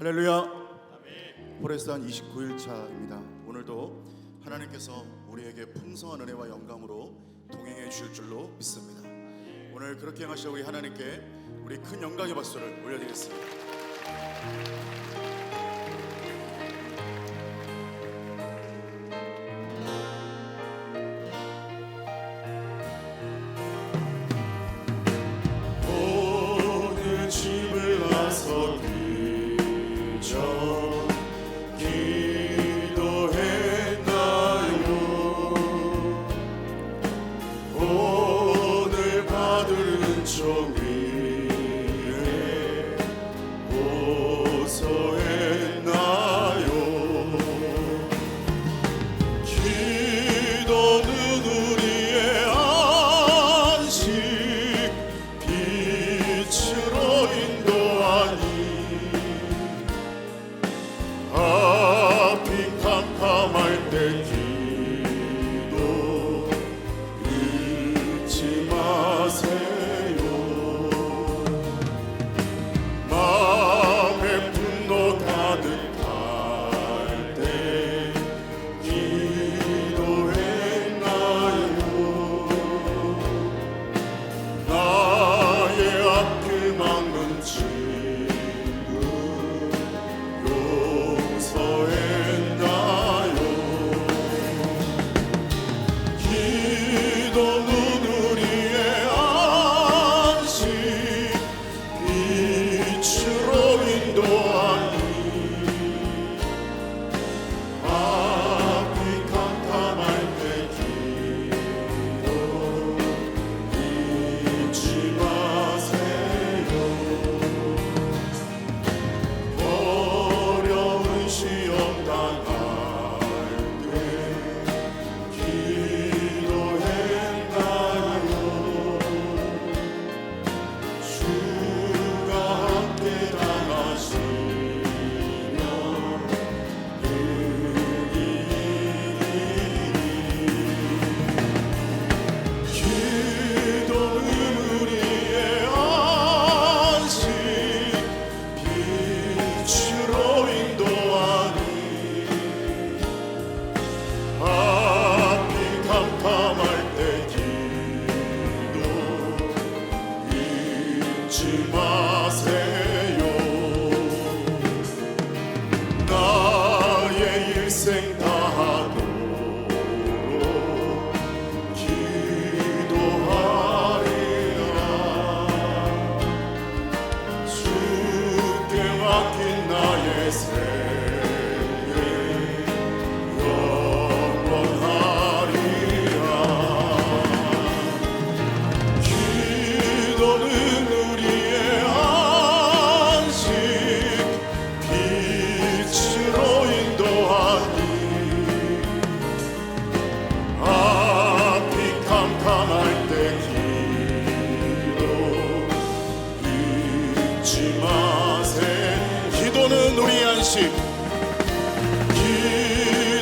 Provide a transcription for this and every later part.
할렐루야. 포레스한 29일차입니다. 오늘도 하나님께서 우리에게 풍성한 은혜와 영광으로 동행해 주실 줄로 믿습니다. 오늘 그렇게 행하시어 우리 하나님께 우리 큰 영광의 박수를 올려드리겠습니다. 오늘 집을 나서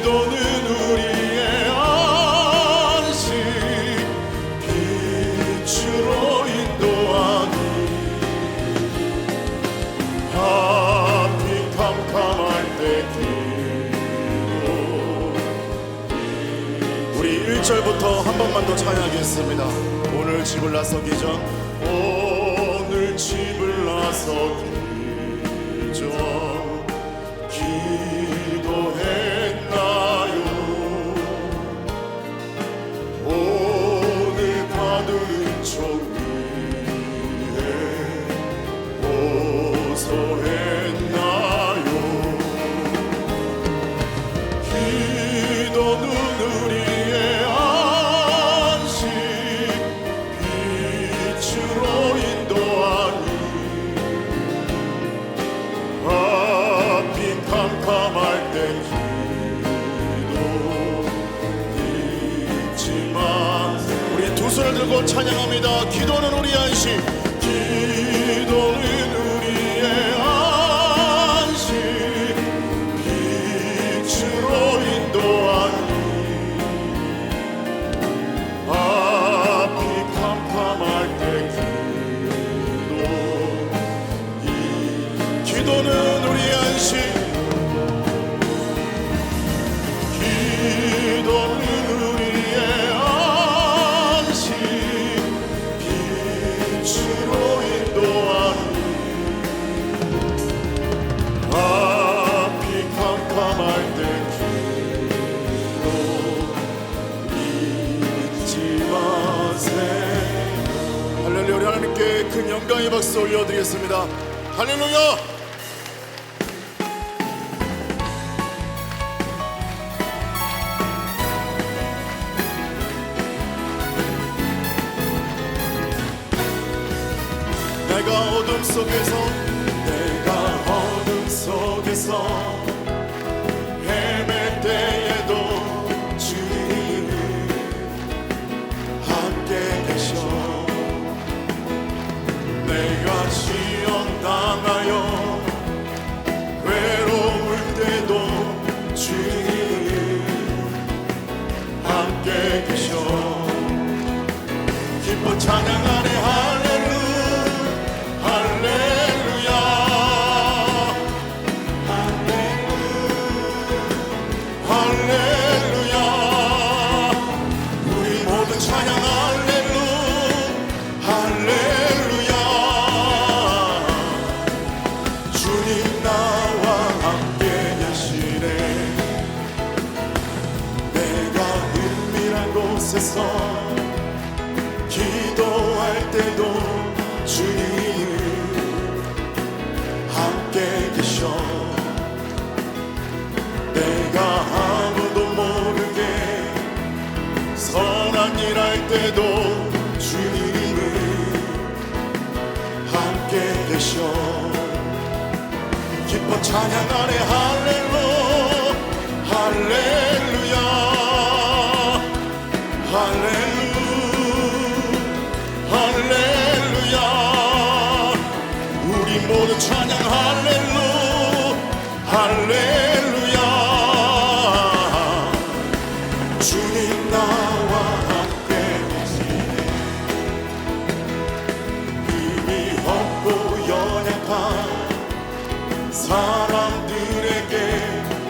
기도는 우리의 안식 빛으로 인도하니 앞이 캄캄할 때 기도 우리 1절부터 한 번만 더 찬양하겠습니다. 오늘 집을 나서기 전 오늘 집을 나서기 전 기도했나요? 오늘 받은 총 위에 호소했나요? 기도는 우리의 안식 빛으로 인도하니 앞이 캄캄할 때 기도 잊지 마. 우리 두 손을 들고 찬양합니다. 기도는 우리의 안식 기도는 우리의 안식 빛으로 인도하니 앞이 캄캄할 때 기도는 우리의 안식 큰 영광의 박수 올려드리겠습니다. 할렐루야. 내가 어둠 속에서 헤맬 때에도 주님 함께 계셔. 내가 시험 당하여 외로울 때도 주님 함께 계셔. 기뻐 찬양하네 할렐루야. 할렐루야 할렐루야. 우리 모두 찬양 할렐루야. 주님 나와 함께 계시네. 내가 은밀한 곳에서 기도할 때도 주님 함께 계셔. 내가 아무도 모르게 선한 일 할 때도 주님은 함께 계셔. 기뻐 찬양하네 할렐루야 할렐루야. 우리 모두 찬양 할렐루야. 주님 나와 함께 계시네. 힘이 없고 연약한 사람들에게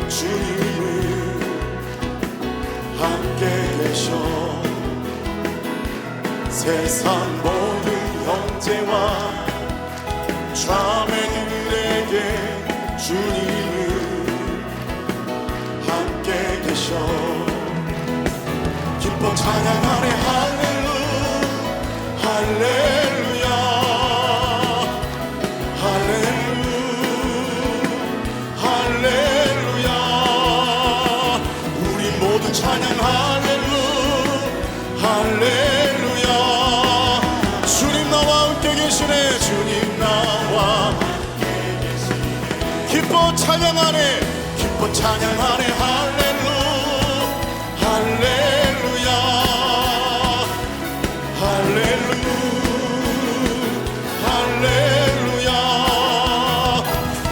주님은 함께 계셔. 세상 모든 형제와 자매들에게 주님은 함께 계셔. 기뻐 찬양하네 할렐루야 할렐루야. 우리 모두 찬양 할렐루야. 주님 나와 함께 계시네. 주님 나와 기뻐 찬양하네. 기뻐 찬양하네 할렐루야 할렐루야.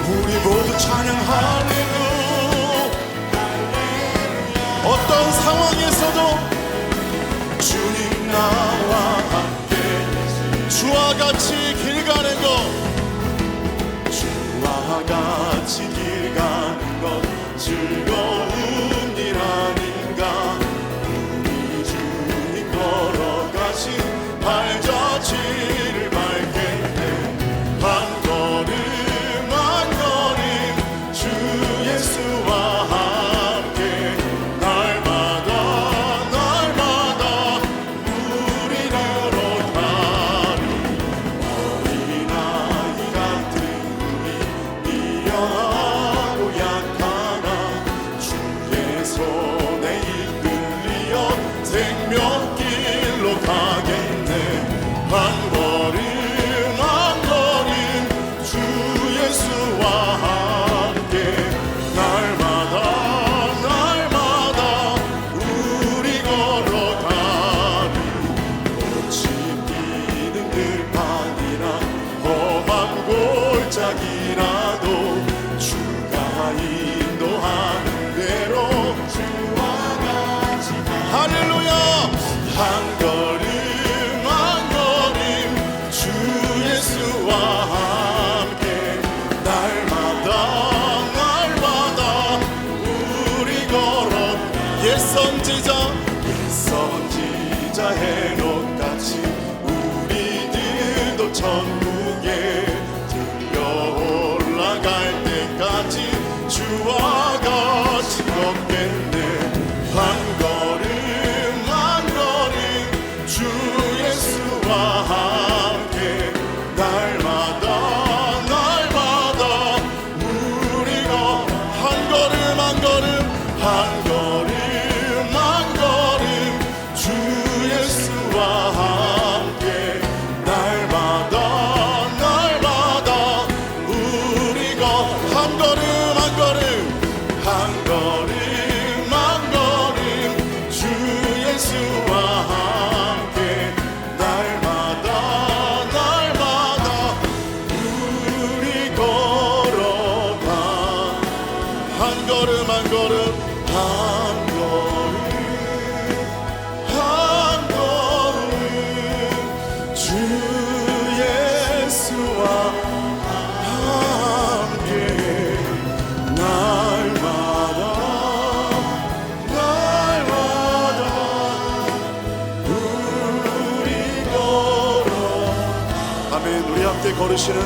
우리 모두 찬양 어떤 상황에서도 주님 나와 함께 주와 같이 길 가는 것 주와 같이 길 가는 것 즐거운 일 아닌가. 우리 주님 걸어가신 발자취를 밟겠네. 한 걸음 한 걸음 주 예수와 함께 날마다 우리 걸어가리. 어린아이 같은 우리 미련하고 약하나 주의 손에 이끌리어 생명길로 가겠네. 한 걸음 한 걸음 주 예수와 함께 날마다 우리 걸어가리. 꽃이 피는 들판이나 험한 골짜기라도 주가 인도하는 대로 주와 같이 할렐루야. 한 걸음 한 걸음 주 예수와 함께 날마다 우리 걸어. 옛 선지자 헤롯같이 우리들도 천국에 들려 올라갈 때까지 주와 같이 걷겠네. 한 걸음 한 걸음 주 예수와 함께 걸으시는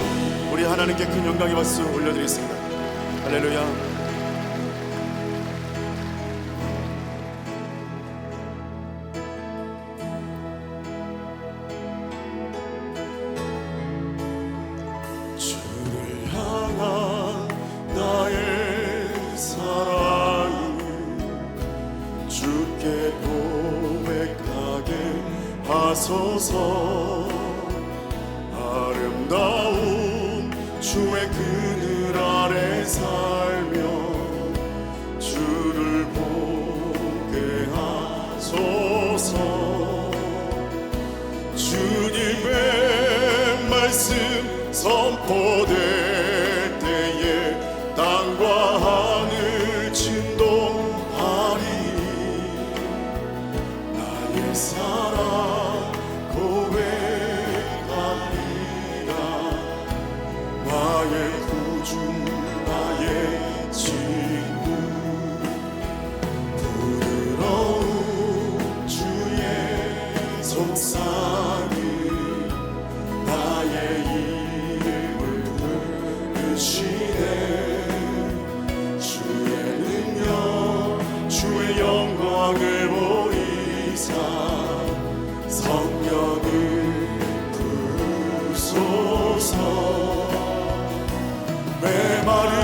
우리 하나님께 큰 영광의 박수 올려드리겠습니다. 할렐루야. 주께 고백하게 하소서. 아름다운 주의 그늘 아래 살며 주를 보게 하소서. 주님의 말씀 선포될 때에 땅과 하늘 진동하리. 나의 사랑 고백하리라. 나의 구주 나의 친구. 부드러운 주의 속삭임 나의 입을 부르시네. 주의 능력 주의 영광을 보이사 성령을 부으소서. 메마른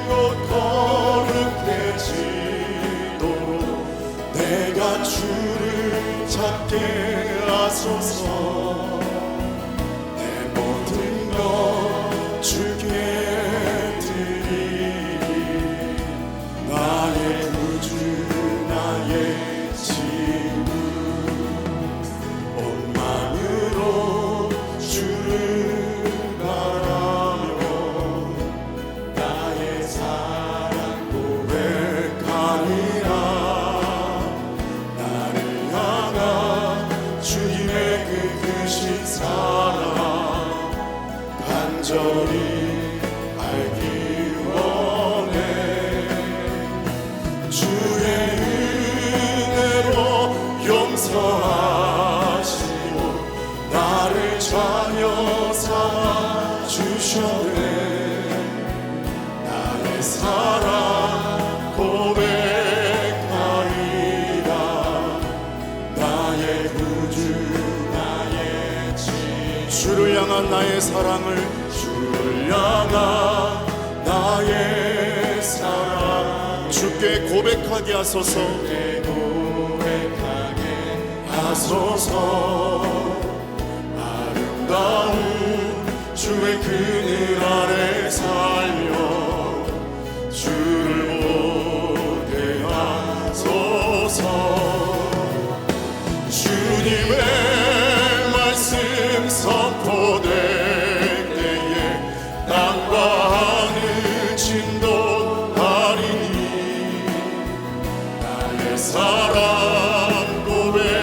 곳 거룩해지도록 내가 주를 찾게 하소서. 내 모든 것 주께 드리리. 나의 구주 나의 친구. 온 마음으로 주를 바라며 나의 사랑 고백하리라. 나를 향한 주님의 그 크신 사랑 간절히 알기 원해. 주의 은혜로 용서하시고 나를 자녀 삼아 주셨네. 나의 사랑 고백하리라. 나의 구주 나의 친구. 주를 향한 나의 사랑을 주를 향한 나의 사랑 주께 고백하게 하소서. 고백하게 하소서. 아름다운 주의 그늘 아래 살며 주를 보게 하소서. 주님의 말씀 선포될 때에 땅과 하늘 진동하리니. 나의 사랑 고백하리라.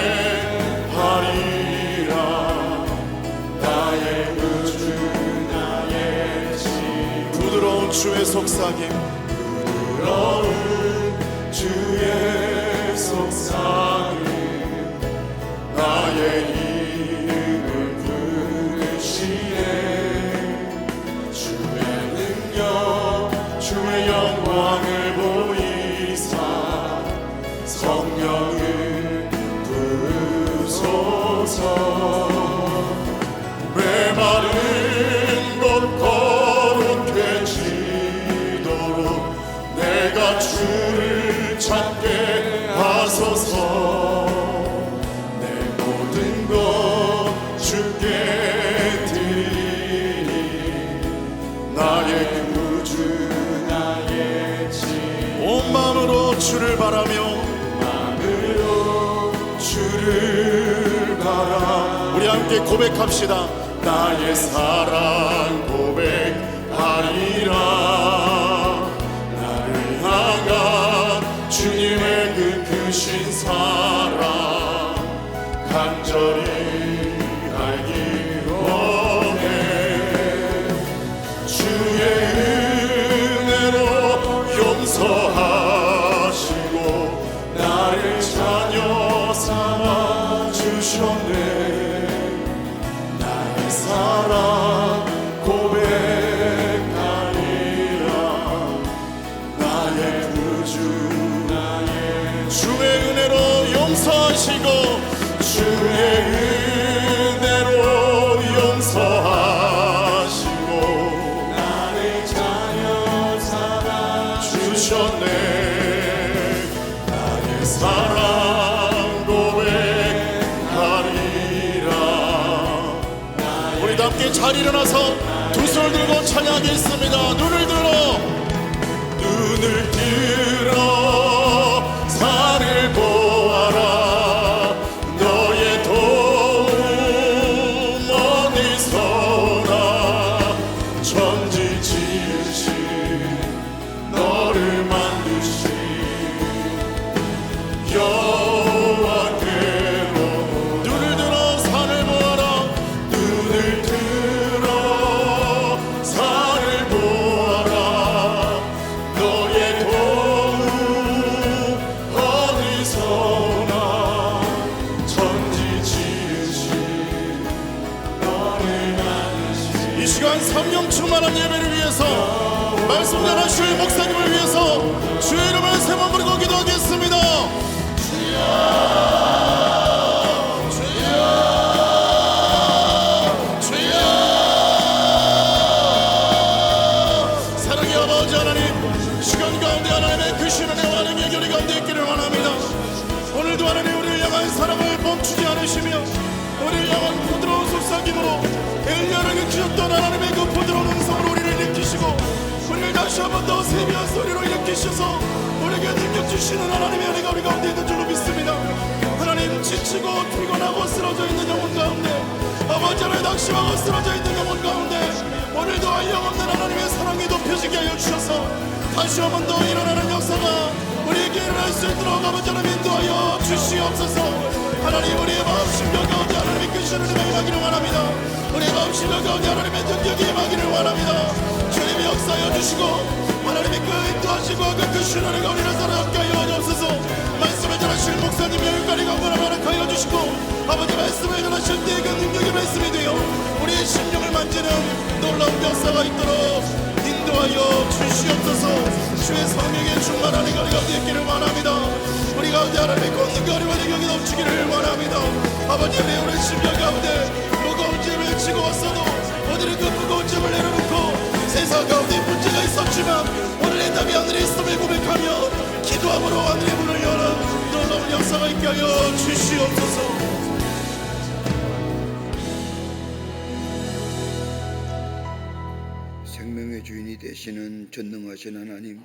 나의 구주 나의 친구. 부드러운 주의 속삭임 부드러운 주의 속삭임 나의 이름을 부르시네. 주의 능력 주의 영광을 보이사 성령을 부으소서. 메마른 곳 거룩해지도록 내가 주를 찾게 하소서. 내 모든 것 주께 드리니. 나의 구주 나의 친구. 온 마음으로 주를 바라며 마음으로 주를 바라. 우리 함께 고백합시다. 나의 사랑 고백하리라. 나를 향한 주님의 그 크신 사랑 간절히 알기 원해. 주의 은혜로 용서하시고 나를 자녀 삼아 주셨네. 나의 사랑 용서하시고 주의 은혜로 용서하시고 나를 자녀 삼아 주셨네. 나의 사랑 고백하리라. 우리 다 함께 자리 일어나서 두 손을 들고 찬양하겠습니다. 눈을 들어 산을 보아라. 너의 도움 어디서 오나. 천지 지으신 너를 만드신 여호와께로. 눈을 들어 산을 보아라. 눈을 들어 산을 보아라. 너의 도움 어디서 오나. 천지 지으신 너를 만드신. 이 시간 성령 충만한 예배를 위해서 말씀 전하실 목사님을 위해서 주의 이름을 세 번 부르고 기도하겠습니다. 사랑의 아버지 하나님, 시간 가운데 하나님의 크신 은혜와 능력의 결의 가운데 있기를 원합니다. 오늘도 하나님 우리를 향한 사랑을 멈추지 않으시며 우리를 향한 부드러운 속삭임으로 엘리야를 일으키셨던 하나님의 그 부드러운 음성으로 우리를 일으키시고 우리를 다시 한 번 더 세미한 소리로 일으키셔서 우리에게 능력 주시는 하나님의 은혜가 우리 가운데 있는 줄로 믿습니다. 하나님, 지치고 피곤하고 쓰러져 있는 영혼 가운데, 아버지 하나님 낙심하고 쓰러져 있는 영혼 가운데 오늘도 한영없는 하나님의 사랑이 높여지게 하여 주셔서 다시 한 번 더 일어나는 역사가 우리에게 일어날 수 있도록 아버지 하나님 인도하여 주시옵소서. 하나님, 우리의 마음 심령 가운데 하나님의 크신 은혜가 임하기를 원합니다. 우리의 마음 심령 가운데 하나님의 능력이 임하기를 원합니다. 주님이 역사하여 주시고 하나님의 그 인도하시고 그 크신 은혜가 우리를 사랑하게 하여 주옵소서. 말씀을 전하실 목사님 여기까지 강건을 허락하여 주시고 아버지 말씀을 전하실 때의 그 능력의 말씀이 되어 우리의 심령을 만지는 놀라운 역사가 있도록 인도하여 주시옵소서. 주의 성령의 충만한 은혜가 우리 가운데 있기를 원합니다. 우리 가운데 하나님의 권능과 은혜와 능력이 넘치기를 원합니다. 아버지, 우리의 심령 가운데 무거운 짐을 지고 왔어도 오늘은 그 무거운 짐을 내려놓고 세상 가운데 문제가 있었지만 오늘의 답이 하늘에 있음을 고백하며 기도함으로 하늘의 문을 여는 놀라운 역사가 있게 하여 주시옵소서. 생명의 주인이 되시는 전능하신 하나님,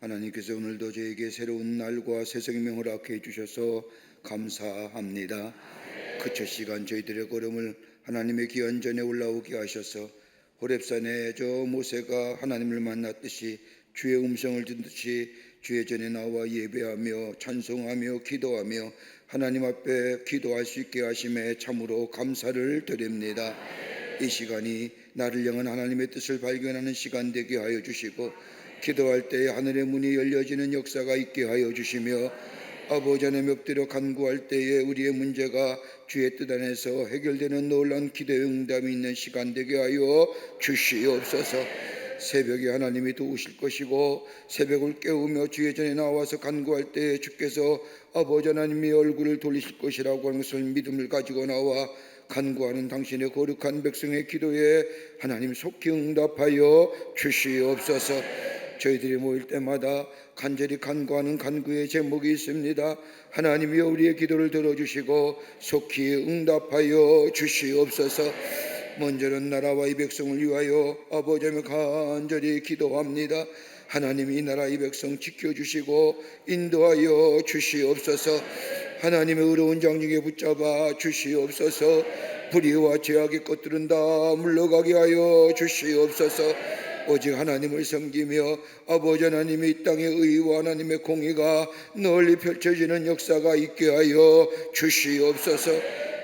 하나님께서 오늘도 저에게 새로운 날과 새 생명을 허락해 주셔서 감사합니다. 그 첫 시간 저희들의 걸음을 하나님의 귀한 전에 올라오게 하셔서 호렙산에 저 모세가 하나님을 만났듯이 주의 음성을 듣듯이 주의 전에 나와 예배하며 찬송하며 기도하며 하나님 앞에 기도할 수 있게 하심에 참으로 감사를 드립니다. 이 시간이 나를 향한 하나님의 뜻을 발견하는 시간 되게 하여 주시고 기도할 때에 하늘의 문이 열려지는 역사가 있게 하여 주시며 아버지 하나님 엎드려 간구할 때에 우리의 문제가 주의 뜻 안에서 해결되는 놀라운 기도의 응답이 있는 시간 되게 하여 주시옵소서. 새벽에 하나님이 도우실 것이고 새벽을 깨우며 주의 전에 나와서 간구할 때에 주께서 아버지 하나님의 얼굴을 돌리실 것이라고 하는 것을 믿음을 가지고 나와 간구하는 당신의 거룩한 백성의 기도에 하나님 속히 응답하여 주시옵소서. 저희들이 모일 때마다 간절히 간구하는 간구의 제목이 있습니다. 하나님이여 우리의 기도를 들어주시고 속히 응답하여 주시옵소서. 먼저는 나라와 이 백성을 위하여 아버지 하나님 간절히 기도합니다. 하나님이 이 나라 이 백성 지켜주시고 인도하여 주시옵소서. 하나님의 의로운 장중에 붙잡아 주시옵소서. 불의와 죄악의 것들은 다 물러가게 하여 주시옵소서. 오직 하나님을 섬기며 아버지 하나님의 이 땅의 의와 하나님의 공의가 널리 펼쳐지는 역사가 있게 하여 주시옵소서.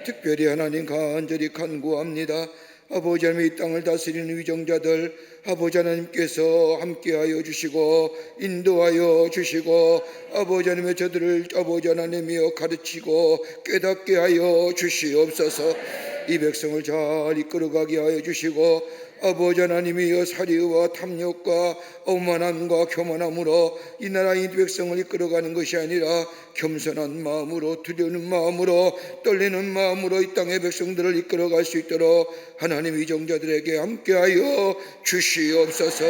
특별히 하나님 간절히 간구합니다. 아버지 하나님 이 땅을 다스리는 위정자들 아버지 하나님께서 함께하여 주시고 인도하여 주시고 아버지 하나님의 저들을 아버지 하나님이여 가르치고 깨닫게 하여 주시옵소서. 이 백성을 잘 이끌어가게 하여 주시고 아버지 하나님이여 살이와 탐욕과 오만함과 교만함으로 이 나라 이 백성을 이끌어가는 것이 아니라 겸손한 마음으로 두려운 마음으로 떨리는 마음으로 이 땅의 백성들을 이끌어갈 수 있도록 하나님 이정자들에게 함께하여 주시옵소서.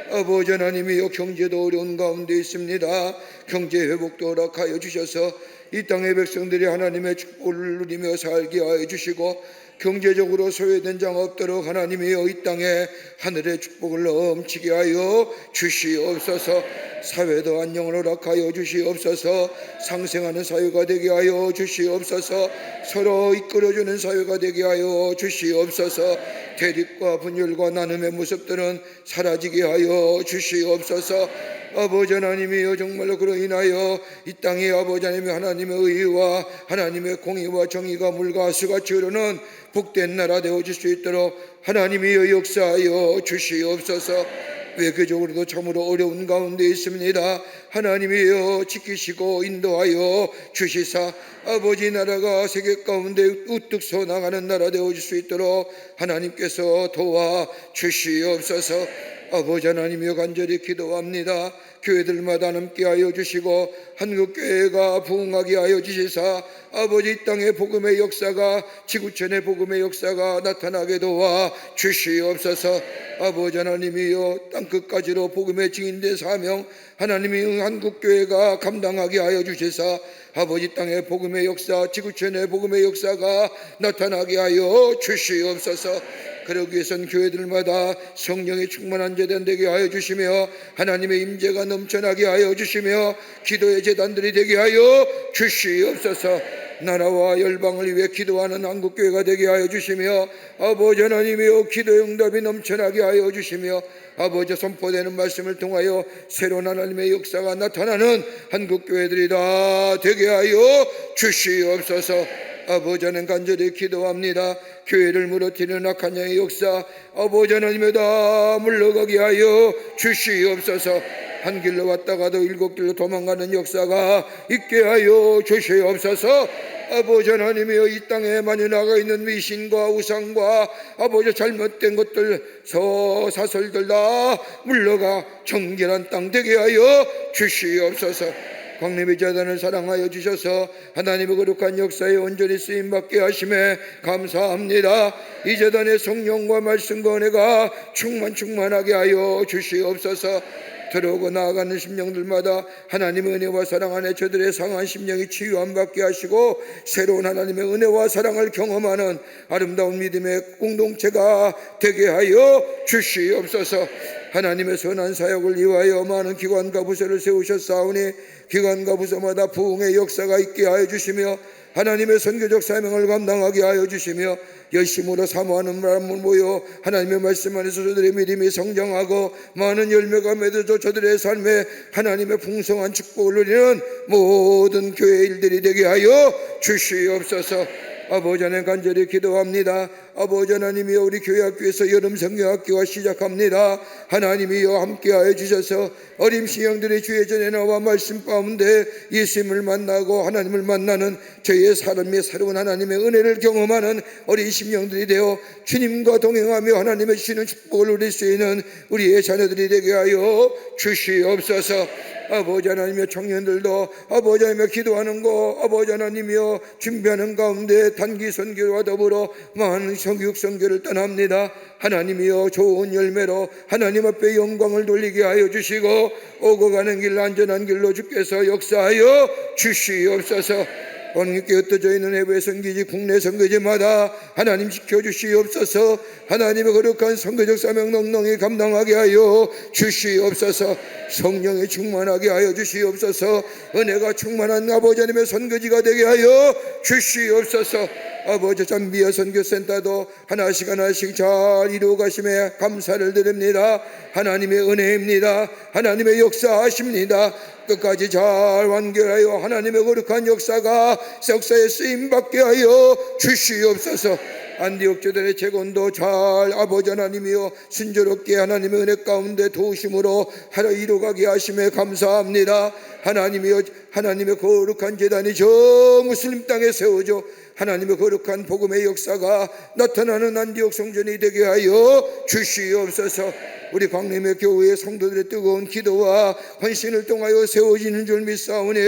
아버지 하나님이여 경제도 어려운 가운데 있습니다. 경제 회복도 허락하여 주셔서 이 땅의 백성들이 하나님의 축복을 누리며 살게 하여 주시고 경제적으로 소외된 장 없도록 하나님이여 이 땅에 하늘의 축복을 넘치게 하여 주시옵소서. 사회도 안녕을 허락하여 주시옵소서. 상생하는 사회가 되게 하여 주시옵소서. 서로 이끌어주는 사회가 되게 하여 주시옵소서. 대립과 분열과 나눔의 모습들은 사라지게 하여 주시옵소서. 아버지 하나님이여 정말로 그로 인하여 이 땅에 아버지 하나님의 의와 하나님의 공의와 정의가 물과 수같이 흐르는 복된 나라 되어질 수 있도록 하나님이여 역사하여 주시옵소서. 외교적으로도 참으로 어려운 가운데 있습니다. 하나님이여 지키시고 인도하여 주시사 아버지 나라가 세계 가운데 우뚝 서 나가는 나라 되어질 수 있도록 하나님께서 도와 주시옵소서. 아버지 하나님이여 간절히 기도합니다. 교회들마다 함께하여 주시고 한국교회가 부흥하게 하여 주시사 아버지 이 땅의 복음의 역사가 지구촌의 복음의 역사가 나타나게 도와 주시옵소서. 아버지 하나님이여 땅끝까지로 복음의 증인된 사명 하나님이 한국교회가 감당하게 하여 주시사 아버지 땅의 복음의 역사 지구촌의 복음의 역사가 나타나게 하여 주시옵소서. 그러기 위해선 교회들마다 성령의 충만한 제단 되게 하여 주시며 하나님의 임재가 넘쳐나게 하여 주시며 기도의 제단들이 되게 하여 주시옵소서. 나라와 열방을 위해 기도하는 한국교회가 되게 하여 주시며 아버지 하나님이여 기도의 응답이 넘쳐나게 하여 주시며 아버지 선포되는 말씀을 통하여 새로운 하나님의 역사가 나타나는 한국교회들이 다 되게 하여 주시옵소서. 아버지 하나님 간절히 기도합니다. 교회를 무너뜨리는 악한 영의 역사 아버지 하나님의 다 물러가게 하여 주시옵소서. 한 길로 왔다가도 일곱 길로 도망가는 역사가 있게 하여 주시옵소서. 아버지 하나님이여 이 땅에 많이 나가 있는 미신과 우상과 아버지 잘못된 것들 사설들 다 물러가 정결한 땅 되게 하여 주시옵소서. 광림의 재단을 사랑하여 주셔서 하나님의 거룩한 역사에 온전히 쓰임받게 하심에 감사합니다. 이 재단의 성령과 말씀과 은혜가 충만하게 하여 주시옵소서. 들어오고 나아가는 심령들마다 하나님의 은혜와 사랑 안에 저들의 상한 심령이 치유함 받게 하시고 새로운 하나님의 은혜와 사랑을 경험하는 아름다운 믿음의 공동체가 되게 하여 주시옵소서. 하나님의 선한 사역을 위하여 많은 기관과 부서를 세우셨사오니 기관과 부서마다 부흥의 역사가 있게 하여 주시며 하나님의 선교적 사명을 감당하게 하여 주시며 열심으로 사모하는 마음을 모여 하나님의 말씀 안에서 저들의 믿음이 성장하고 많은 열매가 맺어져 저들의 삶에 하나님의 풍성한 축복을 누리는 모든 교회 일들이 되게 하여 주시옵소서. 아버지 하나님 간절히 기도합니다. 아버지 하나님이여 우리 교회학교에서 여름 성경학교가 시작합니다. 하나님이여 함께하여 주셔서 어린 신령들의 주의 전에 나와 말씀 가운데 예수님을 만나고 하나님을 만나는 저희의 삶의 새로운 하나님의 은혜를 경험하는 어린 신령들이 되어 주님과 동행하며 하나님의 주시는 축복을 누릴 수 있는 우리의 자녀들이 되게 하여 주시옵소서. 아버지 하나님이여 청년들도 아버지 하나님이여 기도하는 거 아버지 하나님이여 준비하는 가운데 단기 선교와 더불어 많은 성교육 선교를 떠납니다. 하나님이여 좋은 열매로 하나님 앞에 영광을 돌리게 하여 주시고 오고 가는 길 안전한 길로 주께서 역사하여 주시옵소서. 왕님께 흩어져 있는 해외 선교지 국내 선교지마다 하나님 지켜주시옵소서. 하나님의 거룩한 선교적 사명 넉넉히 감당하게 하여 주시옵소서. 성령이 충만하게 하여 주시옵소서. 은혜가 충만한 아버지 하나님의 선교지가 되게 하여 주시옵소서. 아버지 잠비아 선교센터도 하나씩 잘 이루어 가심에 감사를 드립니다. 하나님의 은혜입니다. 하나님의 역사하십니다. 끝까지 잘 완결하여 하나님의 거룩한 역사에 쓰임받게 하여 주시옵소서. 안디옥 교단의 재건도 잘 아버지 하나님이여 순조롭게 하나님의 은혜 가운데 도우심으로 하러 이루가게 하심에 감사합니다. 하나님이여 하나님의 거룩한 제단이 저 무슬림 땅에 세워져 하나님의 거룩한 복음의 역사가 나타나는 안디옥 성전이 되게 하여 주시옵소서. 우리 광림의 교회의 성도들의 뜨거운 기도와 헌신을 통하여 세워지는 줄 믿사오니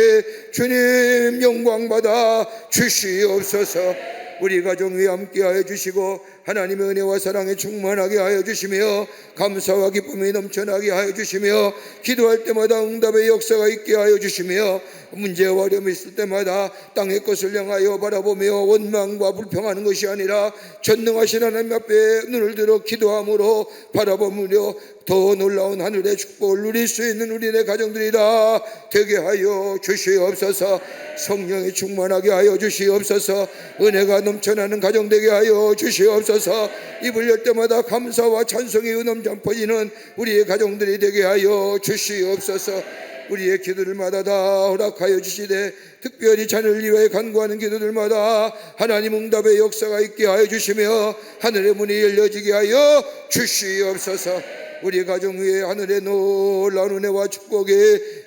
주님 영광받아 주시옵소서. 우리 가정 위에 함께하여 주시고 하나님의 은혜와 사랑에 충만하게 하여 주시며 감사와 기쁨이 넘쳐나게 하여 주시며 기도할 때마다 응답의 역사가 있게 하여 주시며 문제와 어려움이 있을 때마다 땅의 것을 향하여 바라보며 원망과 불평하는 것이 아니라 전능하신 하나님 앞에 눈을 들어 기도함으로 바라보며 더 놀라운 하늘의 축복을 누릴 수 있는 우리네 가정들이라 되게 하여 주시옵소서. 성령이 충만하게 하여 주시옵소서. 은혜가 넘쳐나는 가정 되게 하여 주시옵소서. 입을 열 때마다 감사와 찬송의 은엄장 퍼지는 우리의 가정들이 되게 하여 주시옵소서. 우리의 기도들마다 다 허락하여 주시되 특별히 자녀를 위하여 간구하는 기도들마다 하나님 응답의 역사가 있게 하여 주시며 하늘의 문이 열려지게 하여 주시옵소서. 우리 가정 위에 하늘의 놀라운 은혜와 축복이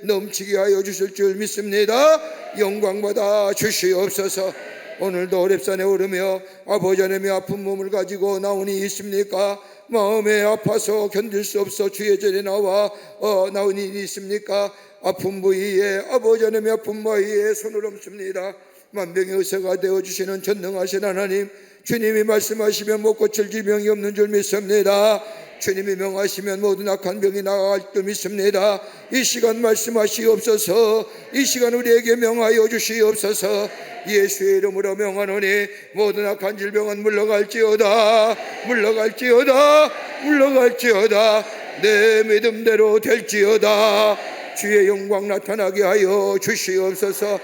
넘치게 하여 주실 줄 믿습니다. 영광받아 주시옵소서. 오늘도 어렵산에 오르며 아버지 하나님의 아픈 몸을 가지고 나오니 있습니까? 마음에 아파서 견딜 수 없어 주의 전에 나오니 있습니까? 아픈 부위에 아버지 하나님의 아픈 부위에 손을 얹습니다. 만병의 의사가 되어주시는 전능하신 하나님, 주님이 말씀하시면 못 고칠 질병이 없는 줄 믿습니다. 주님이 명하시면 모든 악한 병이 나갈 줄 믿습니다. 이 시간 말씀하시옵소서. 이 시간 우리에게 명하여 주시옵소서. 예수의 이름으로 명하노니 모든 악한 질병은 물러갈지어다. 물러갈지어다. 물러갈지어다. 내 믿음대로 될지어다. 주의 영광 나타나게 하여 주시옵소서.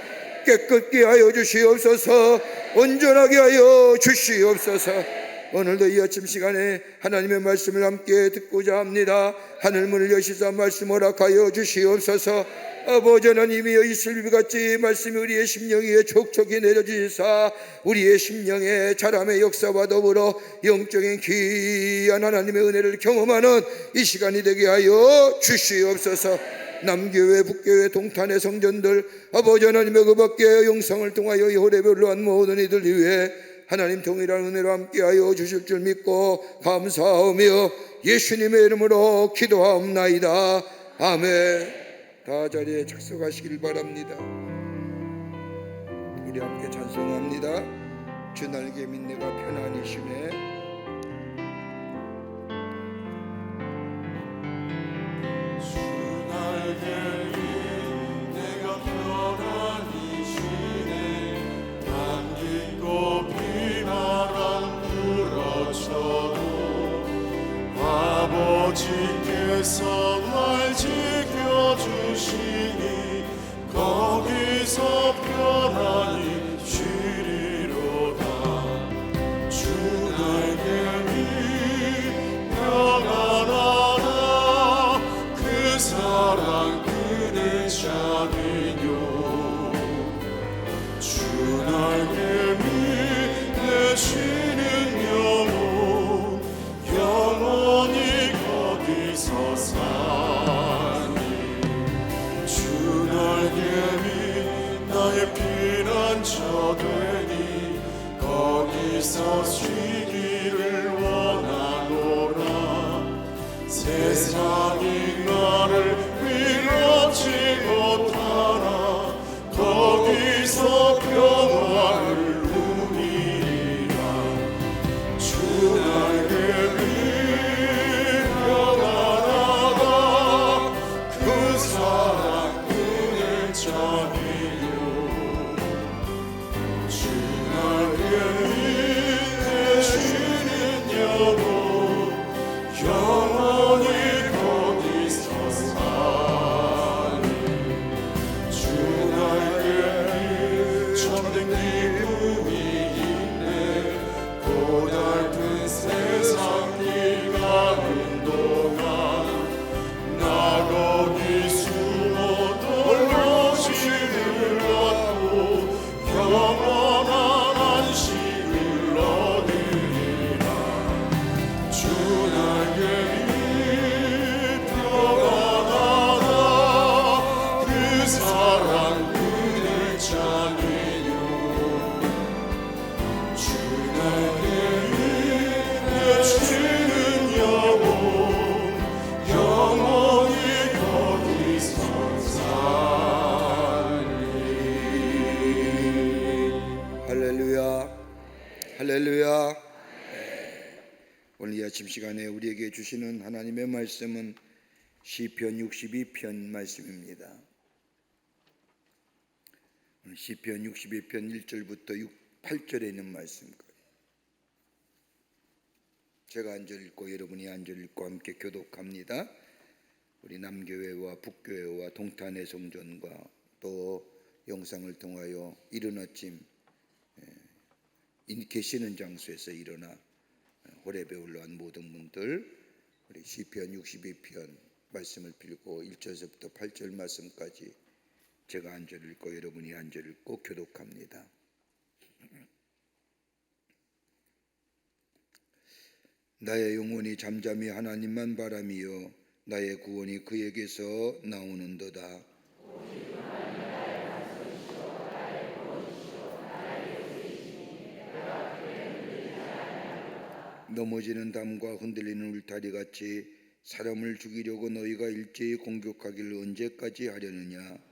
깨끗게 하여 주시옵소서. 온전하게 하여 주시옵소서. 오늘도 이 아침 시간에 하나님의 말씀을 함께 듣고자 합니다. 하늘문을 여시사 말씀 허락하여 주시옵소서. 아버지 하나님이여 이슬비같이 말씀이 우리의 심령 위에 촉촉히 내려주시사 우리의 심령에 자람의 역사와 더불어 영적인 귀한 하나님의 은혜를 경험하는 이 시간이 되게 하여 주시옵소서. 남교회 북교회 동탄의 성전들 아버지 하나님의 그 밖에 영상을 통하여 이 호레별로 한 모든 이들 위해 하나님 동일한 은혜로 함께하여 주실 줄 믿고 감사하며 예수님의 이름으로 기도하옵나이다. 아멘. 다 자리에 착석하시길 바랍니다. 우리 함께 찬송합니다. 주 날개 및 내가 편안히 쉬네. 주 날개 및 내가 편안히 쉬네. 안기고 비바람 불어쳐도 아버지께서 날 지켜주시니 거기서 편안히 쉬리로다. 주 날개 및 평안하다. 그 사랑 그대 자비뇨. 주 날개 밑 내 쉬는 영혼 영원히 거기서 사니. 주 날개 밑 나의 피난처 되니 거기서 쉬기를 원하노라. 세상이 나를 위롭지 못하나 거기서 평화를 누리리라. 주 날개 밑 평안하다. 그 사랑 그의 자비요. 주 날개 밑에 쉬는 영혼 영원히 거기서 사니. 주 날개 할렐루야. 오늘 이 아침 시간에 우리에게 주시는 하나님의 말씀은 시편 62편 말씀입니다. 시편 62편 1절부터 8절에 있는 말씀, 제가 한 절 읽고 여러분이 한 절 읽고 함께 교독합니다. 우리 남교회와 북교회와 동탄의 성전과 또 영상을 통하여 이른 아침 계시는 장소에서 일어나 호렙에 올라온 모든 분들, 우리 시편 62편 말씀을 빌고 1절부터 8절 말씀까지 제가 한 절 읽고 여러분이 한 절 읽고 교독합니다. 나의 영혼이 잠잠히 하나님만 바라미요 나의 구원이 그에게서 나오는도다. 넘어지는 담과 흔들리는 울타리 같이 사람을 죽이려고 너희가 일제히 공격하기를 언제까지 하려느냐.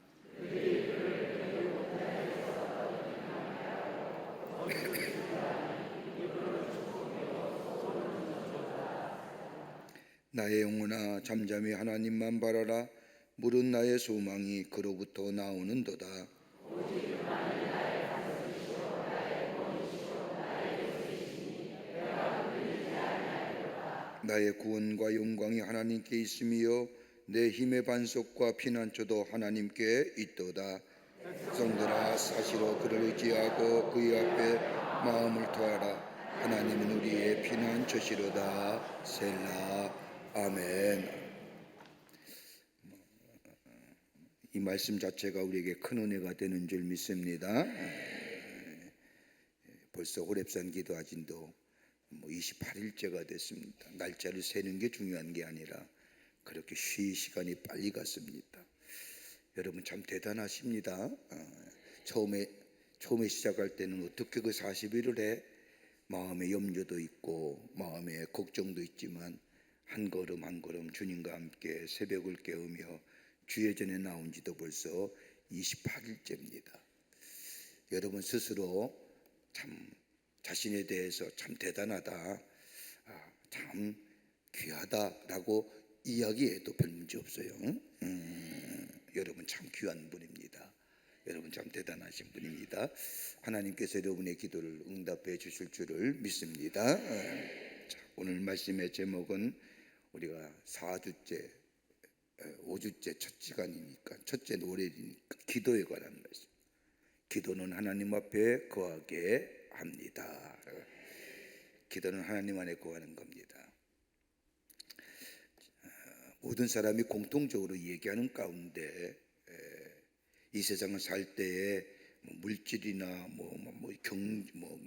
나의 영혼아 잠잠히 하나님만 바라라. 물은 나의 소망이 그로부터 나오는도다. 나의 구원과 영광이 하나님께 있으며 내 힘의 반석과 피난처도 하나님께 있도다. 성들아 사시로 그를 의지하고 그의 앞에 마음을 토하라. 하나님은 우리의 피난처시로다. 셀라. 아멘. 이 말씀 자체가 우리에게 큰 은혜가 되는 줄 믿습니다. 벌써 호렙산 기도하진도 28일째가 됐습니다. 날짜를 세는 게 중요한 게 아니라 그렇게 시간이 빨리 갔습니다. 여러분 참 대단하십니다. 처음에 시작할 때는 어떻게 그 40일을 해? 마음에 염려도 있고 마음에 걱정도 있지만 한 걸음 한 걸음 주님과 함께 새벽을 깨우며 주예전에 나온 지도 벌써 28일째입니다. 여러분 스스로 참 자신에 대해서 참 대단하다, 참 귀하다라고 이야기해도 별 문제 없어요. 여러분 참 귀한 분입니다. 여러분 참 대단하신 분입니다. 하나님께서 여러분의 기도를 응답해 주실 줄을 믿습니다. 자, 오늘 말씀의 제목은 우리가 4주째 5주째 첫 시간이니까 첫째 노래니까 기도에 관한 말씀. 기도는 하나님 앞에 거하게 합니다. 기도는 하나님 안에 거하는 겁니다. 모든 사람이 공통적으로 얘기하는 가운데 이 세상을 살 때에 물질이나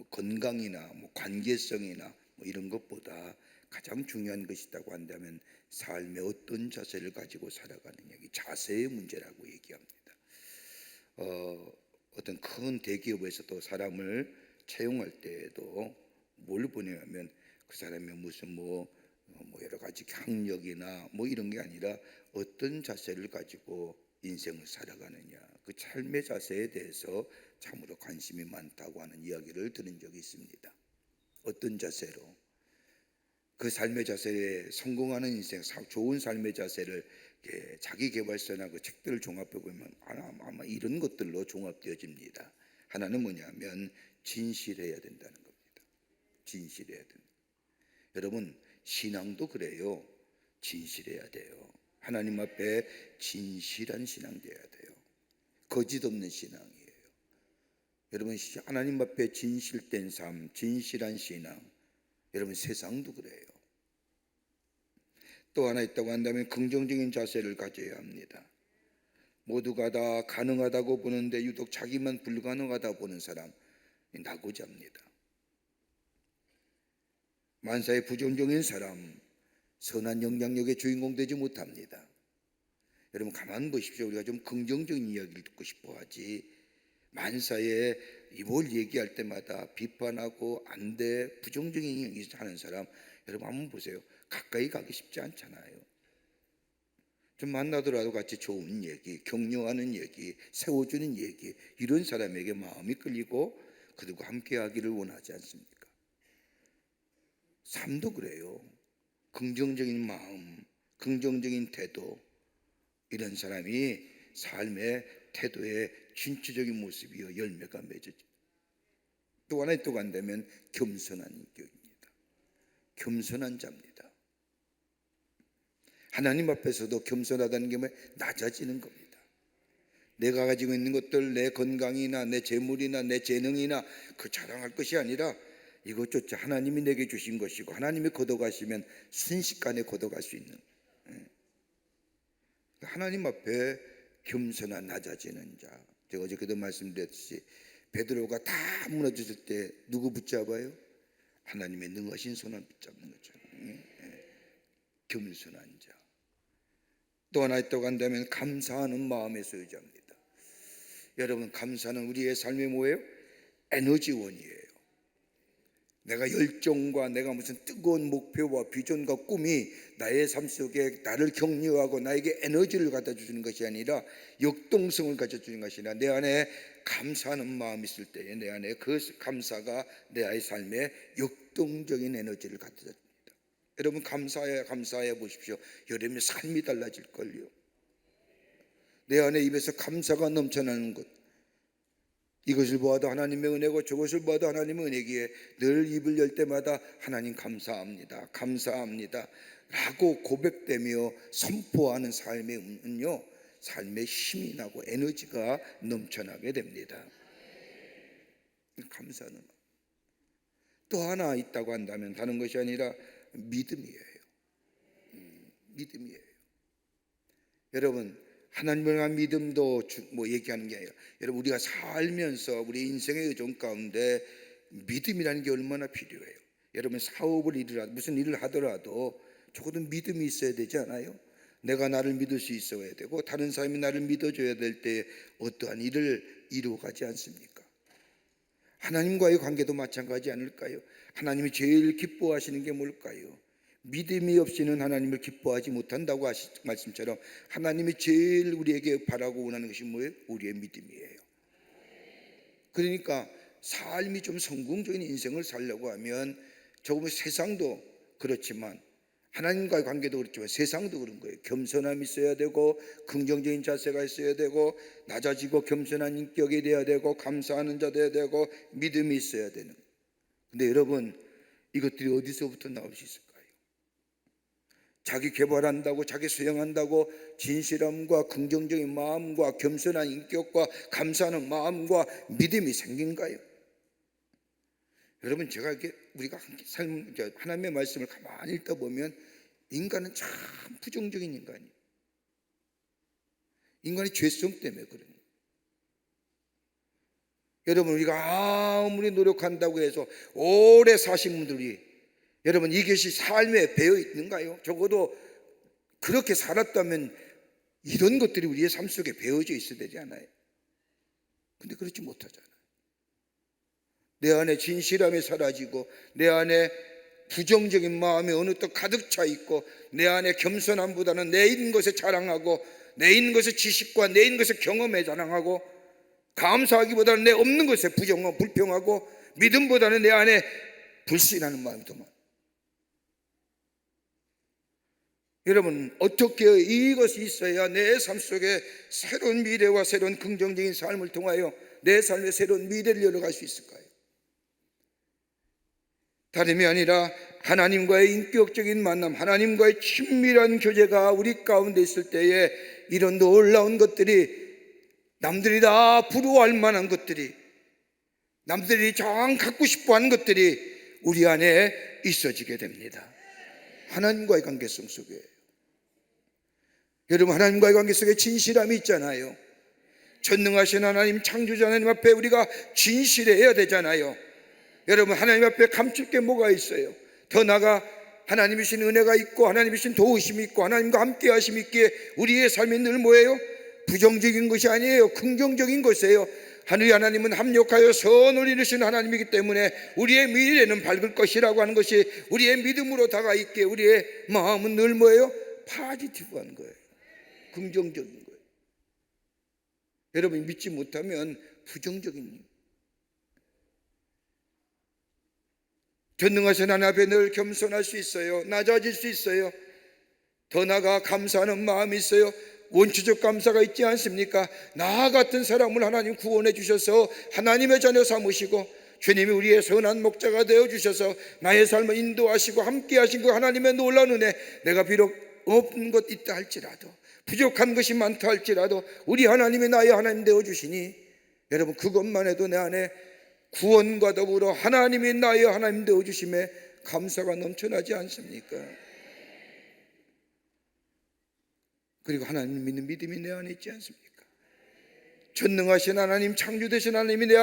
건강이나 관계성이나 이런 것보다 가장 중요한 것이 있다고 한다면 삶의 어떤 자세를 가지고 살아가느냐, 이 자세의 문제라고 얘기합니다. 어떤 큰 대기업에서도 사람을 채용할 때에도 뭘 보냐면 그 사람의 무슨 여러 가지 학력이나 이런 게 아니라 어떤 자세를 가지고 인생을 살아가느냐, 그 삶의 자세에 대해서 참으로 관심이 많다고 하는 이야기를 들은 적이 있습니다. 어떤 자세로 그 삶의 자세에 성공하는 인생, 좋은 삶의 자세를 자기 개발서나 그 책들을 종합해 보면 아마 이런 것들로 종합되어집니다. 하나는 뭐냐면 진실해야 된다는 겁니다. 진실해야 된다. 여러분 신앙도 그래요. 진실해야 돼요. 하나님 앞에 진실한 신앙 돼야 돼요. 거짓 없는 신앙이에요. 여러분 하나님 앞에 진실된 삶, 진실한 신앙. 여러분 세상도 그래요. 또 하나 있다고 한다면 긍정적인 자세를 가져야 합니다. 모두가 다 가능하다고 보는데 유독 자기만 불가능하다 보는 사람 낙오자입니다. 만사의 부정적인 사람 선한 영향력의 주인공 되지 못합니다. 여러분 가만 보십시오. 우리가 좀 긍정적인 이야기를 듣고 싶어 하지 만사에 뭘 얘기할 때마다 비판하고 안 돼, 부정적인 얘기 하는 사람, 여러분 한번 보세요. 가까이 가기 쉽지 않잖아요. 좀 만나더라도 같이 좋은 얘기, 격려하는 얘기, 세워주는 얘기, 이런 사람에게 마음이 끌리고 그들과 함께 하기를 원하지 않습니까? 삶도 그래요. 긍정적인 마음, 긍정적인 태도, 이런 사람이 삶의 태도의 진취적인 모습이요 열매가 맺어집니다. 또 하나 또 간다면 겸손한 인격입니다. 겸손한 자입니다. 하나님 앞에서도 겸손하다는 게 뭐예요? 낮아지는 겁니다. 내가 가지고 있는 것들, 내 건강이나 내 재물이나 내 재능이나 그 자랑할 것이 아니라 이것조차 하나님이 내게 주신 것이고 하나님이 걷어가시면 순식간에 걷어갈 수 있는, 하나님 앞에 겸손한 낮아지는 자. 제가 어저께도 말씀드렸듯이 베드로가 다 무너졌을 때 누구 붙잡아요? 하나님의 능하신 손을 붙잡는 거죠. 겸손한 자. 또 하나 또 간다면 감사하는 마음의 소유자입니다. 여러분, 감사는 우리의 삶의 뭐예요? 에너지원이에요. 내가 열정과 내가 무슨 뜨거운 목표와 비전과 꿈이 나의 삶 속에 나를 격려하고 나에게 에너지를 갖다 주는 것이 아니라 역동성을 가져주는 것이 아니라 내 안에 감사하는 마음이 있을 때에 내 안에 그 감사가 내 아이 삶에 역동적인 에너지를 갖다 줍니다. 여러분, 감사해 보십시오. 여러분의 삶이 달라질걸요. 내 안에 입에서 감사가 넘쳐나는 것, 이것을 보아도 하나님의 은혜고 저것을 보아도 하나님의 은혜기에 늘 입을 열 때마다 하나님 감사합니다, 감사합니다 라고 고백되며 선포하는 삶에는요 삶의 힘이 나고 에너지가 넘쳐나게 됩니다. 감사는 또 하나 있다고 한다면 다른 것이 아니라 믿음이에요. 믿음이에요. 여러분, 하나님을 향한 믿음도 얘기하는 게 아니라 여러분, 우리가 살면서 우리 인생의 여정 가운데 믿음이라는 게 얼마나 필요해요. 여러분, 사업을 무슨 일을 하더라도 적어도 믿음이 있어야 되지 않아요? 내가 나를 믿을 수 있어야 되고 다른 사람이 나를 믿어줘야 될 때 어떠한 일을 이루어가지 않습니까? 하나님과의 관계도 마찬가지 아닐까요? 하나님이 제일 기뻐하시는 게 뭘까요? 믿음이 없이는 하나님을 기뻐하지 못한다고 말씀처럼 하나님이 제일 우리에게 바라고 원하는 것이 뭐예요? 우리의 믿음이에요. 그러니까 삶이 좀 성공적인 인생을 살려고 하면 조금 세상도 그렇지만 하나님과의 관계도 그렇지만 세상도 그런 거예요. 겸손함이 있어야 되고 긍정적인 자세가 있어야 되고 낮아지고 겸손한 인격이 되어야 되고 감사하는 자 되어야 되고 믿음이 있어야 되는. 근데 여러분, 이것들이 어디서부터 나올 수 있을까요? 자기 개발한다고 자기 수용한다고 진실함과 긍정적인 마음과 겸손한 인격과 감사하는 마음과 믿음이 생긴가요? 여러분, 제가 이렇게 우리가 하나님의 말씀을 가만히 읽다 보면 인간은 참 부정적인 인간이에요. 인간의 죄성 때문에 그래요. 여러분, 우리가 아무리 노력한다고 해서 오래 사신 분들이 여러분 이것이 삶에 배어 있는가요? 적어도 그렇게 살았다면 이런 것들이 우리의 삶 속에 배어져 있어야 되지 않아요? 근데 그렇지 못하잖아요. 내 안에 진실함이 사라지고 내 안에 부정적인 마음이 어느 또 가득 차 있고 내 안에 겸손함보다는 내 있는 것에 자랑하고 내 있는 것에 지식과 내 있는 것에 경험에 자랑하고 감사하기보다는 내 없는 것에 부정하고 불평하고 믿음보다는 내 안에 불신하는 마음이 더 많아요. 여러분, 어떻게 이것이 있어야 내 삶 속에 새로운 미래와 새로운 긍정적인 삶을 통하여 내 삶의 새로운 미래를 열어갈 수 있을까요? 다름이 아니라 하나님과의 인격적인 만남, 하나님과의 친밀한 교제가 우리 가운데 있을 때에 이런 놀라운 것들이, 남들이 다 부러워할 만한 것들이, 남들이 정 갖고 싶어하는 것들이 우리 안에 있어지게 됩니다. 하나님과의 관계성 속에. 여러분, 하나님과의 관계 속에 진실함이 있잖아요. 전능하신 하나님, 창조자 하나님 앞에 우리가 진실해야 되잖아요. 여러분, 하나님 앞에 감출 게 뭐가 있어요? 더 나아가 하나님이신 은혜가 있고 하나님이신 도우심이 있고 하나님과 함께 하심이 있기에 우리의 삶이 늘 뭐예요? 부정적인 것이 아니에요. 긍정적인 것이에요. 하늘의 하나님은 합력하여 선을 이루신 하나님이기 때문에 우리의 미래는 밝을 것이라고 하는 것이 우리의 믿음으로 다가있기에 우리의 마음은 늘 뭐예요? 파지티브한 거예요. 긍정적인 거예요. 여러분이 믿지 못하면 부정적인. 전능하신 하나님 앞에 늘 겸손할 수 있어요. 낮아질 수 있어요. 더 나아가 감사하는 마음이 있어요. 원초적 감사가 있지 않습니까? 나 같은 사람을 하나님 구원해 주셔서 하나님의 자녀 삼으시고 주님이 우리의 선한 목자가 되어 주셔서 나의 삶을 인도하시고 함께 하신 그 하나님의 놀라운 은혜, 내가 비록 없는 것 있다 할지라도, 부족한 것이 많다 할지라도 우리 하나님이 나의 하나님 되어 주시니 여러분, 그것만 해도 내 안에 구원과 더불어 하나님이 나의 하나님 되어 주심에 감사가 넘쳐나지 않습니까? 그리고 하나님 믿는 믿음이 내 안에 있지 않습니까? 전능하신 하나님, 창조되신 하나님이 내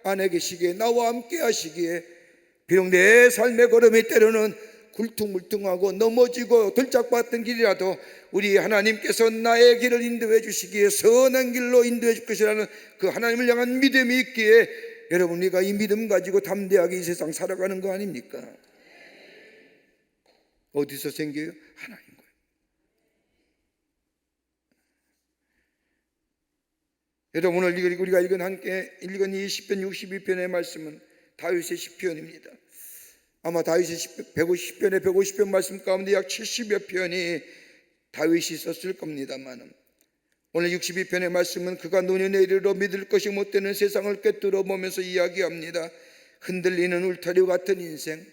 안에 계시기에, 나와 함께 하시기에, 비록 내 삶의 걸음이 때로는 굴퉁물퉁하고 넘어지고 들짝봤던 길이라도 우리 하나님께서 나의 길을 인도해 주시기에 선한 길로 인도해 줄 것이라는 그 하나님을 향한 믿음이 있기에 여러분, 우리가 이 믿음 가지고 담대하게 이 세상 살아가는 거 아닙니까? 어디서 생겨요? 하나님 거예요. 여러분, 오늘 우리가 함께 읽은 이 시편 62편의 말씀은 다윗의 시편입니다. 아마 다윗의 150편의 150편 말씀 가운데 약 70여 편이 다윗이 썼을 겁니다만, 오늘 62편의 말씀은 그가 노년에 이르러 믿을 것이 못되는 세상을 꿰뚫어 보면서 이야기합니다. 흔들리는 울타리 같은 인생,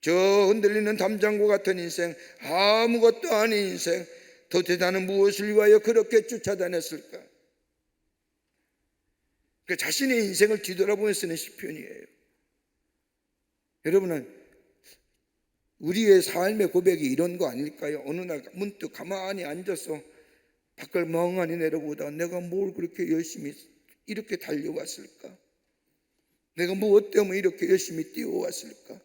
저 흔들리는 담장고 같은 인생, 아무것도 아닌 인생, 도대체 나는 무엇을 위하여 그렇게 쫓아다녔을까? 그 자신의 인생을 뒤돌아보면서 쓰는 시편이에요. 여러분은 우리의 삶의 고백이 이런 거 아닐까요? 어느 날 문득 가만히 앉아서 밖을 멍하니 내려보다 내가 뭘 그렇게 열심히 이렇게 달려왔을까? 내가 무엇 때문에 이렇게 열심히 뛰어왔을까?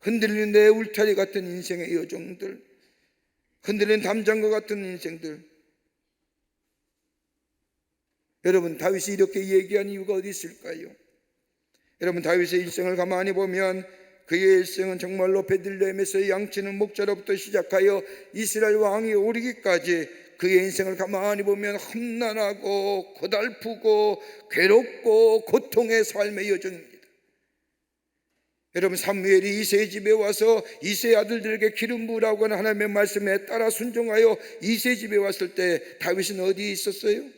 흔들리는 내 울타리 같은 인생의 여정들, 흔들리는 담장과 같은 인생들. 여러분, 다윗이 이렇게 얘기한 이유가 어디 있을까요? 여러분, 다윗의 일생을 가만히 보면 그의 일생은 정말로 베들레헴에서 양치는 목자로부터 시작하여 이스라엘 왕이 오르기까지 그의 인생을 가만히 보면 험난하고 고달프고 괴롭고 고통의 삶의 여정입니다. 여러분, 사무엘이 이새의 집에 와서 이새의 아들들에게 기름 부으라고 하는 하나님의 말씀에 따라 순종하여 이새의 집에 왔을 때 다윗은 어디에 있었어요?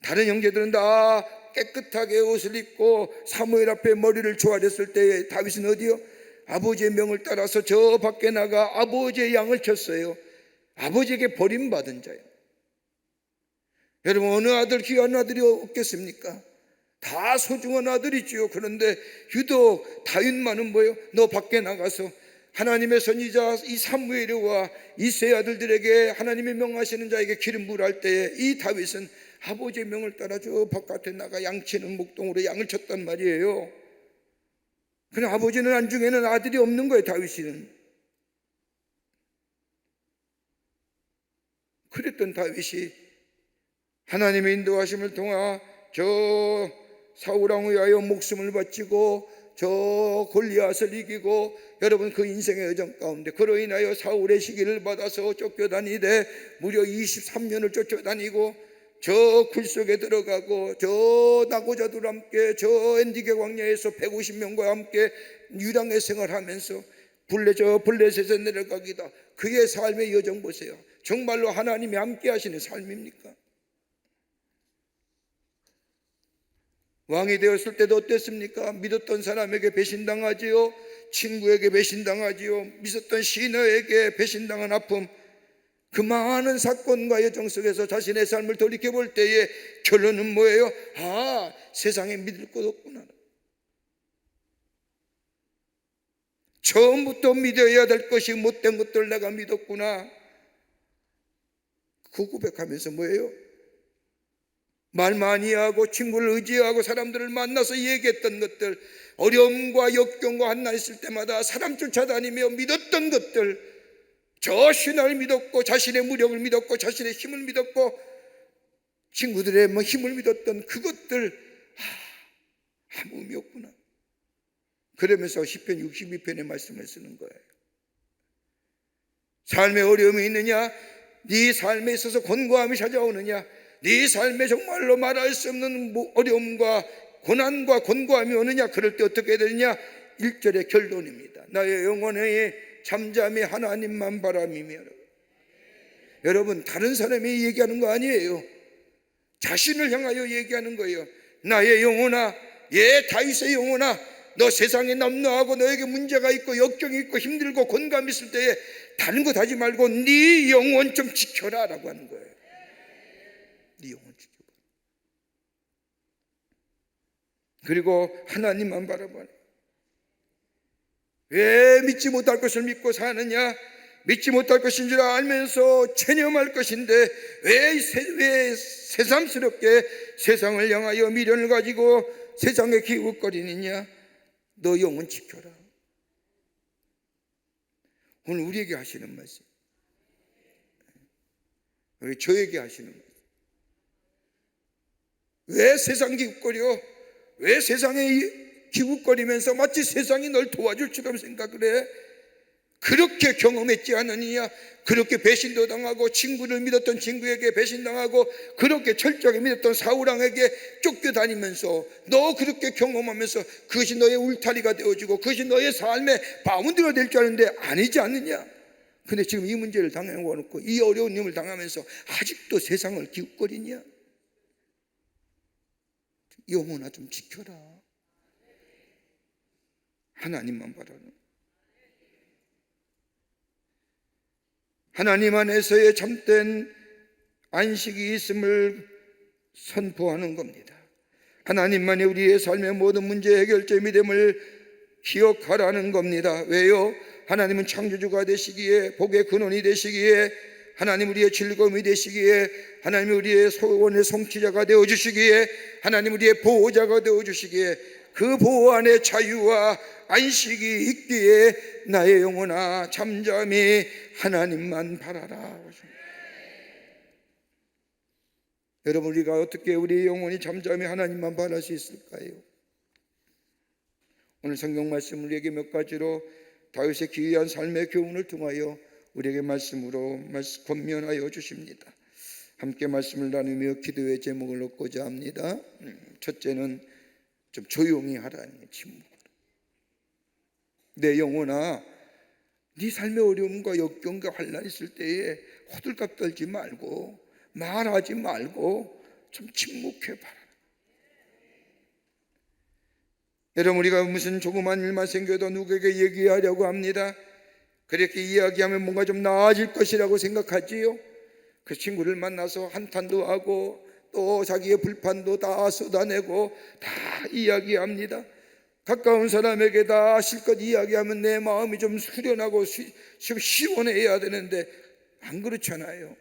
다른 형제들은 다 깨끗하게 옷을 입고 사무엘 앞에 머리를 조아렸을 때 다윗은 어디요? 아버지의 명을 따라서 저 밖에 나가 아버지의 양을 쳤어요. 아버지에게 버림받은 자예요. 여러분, 어느 아들 귀한 아들이 없겠습니까? 다 소중한 아들이지요. 그런데 유독 다윗만은 뭐예요? 너 밖에 나가서 하나님의 선지자 이 사무엘과 이새의 아들들에게 하나님의 명하시는 자에게 기름 부으라 할 때에 이 다윗은 아버지의 명을 따라 저 바깥에 나가 양치는 목동으로 양을 쳤단 말이에요. 그냥 아버지는 안중에는 아들이 없는 거예요. 다윗이는. 그랬던 다윗이 하나님의 인도하심을 통해 저 사울왕 위하여 목숨을 바치고 저 골리앗을 이기고, 여러분, 그 인생의 여정 가운데 그로 인하여 사울의 시기를 받아서 쫓겨다니되 무려 23년을 쫓겨다니고 저 굴 속에 들어가고 저 나고자들과 함께 저 엔디게 광야에서 150명과 함께 유랑의 생활하면서 블레셋에 내려가기다. 그의 삶의 여정 보세요. 정말로 하나님이 함께 하시는 삶입니까? 왕이 되었을 때도 어땠습니까? 믿었던 사람에게 배신당하지요, 친구에게 배신당하지요, 믿었던 시너에게 배신당한 아픔, 그 많은 사건과 여정 속에서 자신의 삶을 돌이켜볼 때의 결론은 뭐예요? 아, 세상에 믿을 것 없구나. 처음부터 믿어야 될 것이 못된 것들 내가 믿었구나. 그 고백하면서 뭐예요? 말 많이 하고 친구를 의지하고 사람들을 만나서 얘기했던 것들, 어려움과 역경과 한나 있을 때마다 사람 쫓아다니며 믿었던 것들, 저 신을 믿었고 자신의 무력을 믿었고 자신의 힘을 믿었고 친구들의 뭐 힘을 믿었던 그것들 아무 의미 없구나. 그러면서 시편 62편의 말씀을 쓰는 거예요. 삶에 어려움이 있느냐? 네 삶에 있어서 곤고함이 찾아오느냐? 네 삶에 정말로 말할 수 없는 어려움과 고난과 곤고함이 오느냐? 그럴 때 어떻게 해야 되느냐? 1절의 결론입니다. 나의 영혼의 잠잠히 하나님만 바라미며. 여러분, 다른 사람이 얘기하는 거 아니에요. 자신을 향하여 얘기하는 거예요. 나의 영혼아, 다윗의 영혼아, 너 세상에 남노하고 너에게 문제가 있고 역경이 있고 힘들고 곤감이 있을 때에 다른 것 하지 말고 네 영혼 좀 지켜라 라고 하는 거예요. 네 영혼 지켜봐. 그리고 하나님만 바라봐. 왜 믿지 못할 것을 믿고 사느냐? 믿지 못할 것인 줄 알면서 체념할 것인데 왜 새삼스럽게 세상을 향하여 미련을 가지고 세상에 기웃거리느냐? 너 영혼 지켜라. 오늘 우리에게 하시는 말씀, 우리 저에게 하시는 말씀. 왜 세상 기웃거려? 왜 세상에 기웃거리면서 마치 세상이 널 도와줄 처럼 생각을 해? 그렇게 경험했지 않느냐? 그렇게 배신도 당하고 친구를 믿었던 친구에게 배신당하고 그렇게 철저하게 믿었던 사울왕에게 쫓겨다니면서 너 그렇게 경험하면서 그것이 너의 울타리가 되어지고 그것이 너의 삶의 바운드가 될 줄 아는데 아니지 않느냐? 근데 지금 이 문제를 당하고 놓고 이 어려운 일을 당하면서 아직도 세상을 기웃거리냐? 영혼아 좀 지켜라. 하나님만 바라라. 하나님 안에서의 참된 안식이 있음을 선포하는 겁니다. 하나님만이 우리의 삶의 모든 문제 해결점이 됨을 기억하라는 겁니다. 왜요? 하나님은 창조주가 되시기에, 복의 근원이 되시기에, 하나님 우리의 즐거움이 되시기에, 하나님 우리의 소원의 성취자가 되어주시기에, 하나님 우리의 보호자가 되어주시기에, 그 보호 안에 자유와 안식이 있기에 나의 영혼아 잠잠히 하나님만 바라라. 여러분, 우리가 어떻게 우리 영혼이 잠잠히 하나님만 바랄 수 있을까요? 오늘 성경 말씀 우리에게 몇 가지로 다윗의 기이한 삶의 교훈을 통하여 우리에게 말씀으로 권면하여 주십니다. 함께 말씀을 나누며 기도의 제목을 얻고자 합니다. 첫째는 좀 조용히 하라는 침묵. 내 영혼아, 네 삶의 어려움과 역경과 환난이 있을 때에 호들갑 떨지 말고 말하지 말고 좀 침묵해봐라. 여러분, 우리가 무슨 조그만 일만 생겨도 누구에게 얘기하려고 합니다. 그렇게 이야기하면 뭔가 좀 나아질 것이라고 생각하지요. 그 친구를 만나서 한탄도 하고 또 자기의 불판도 다 쏟아내고 다 이야기합니다. 가까운 사람에게 다 실컷 이야기하면 내 마음이 좀 수련하고 좀 시원해야 되는데 안 그렇잖아요.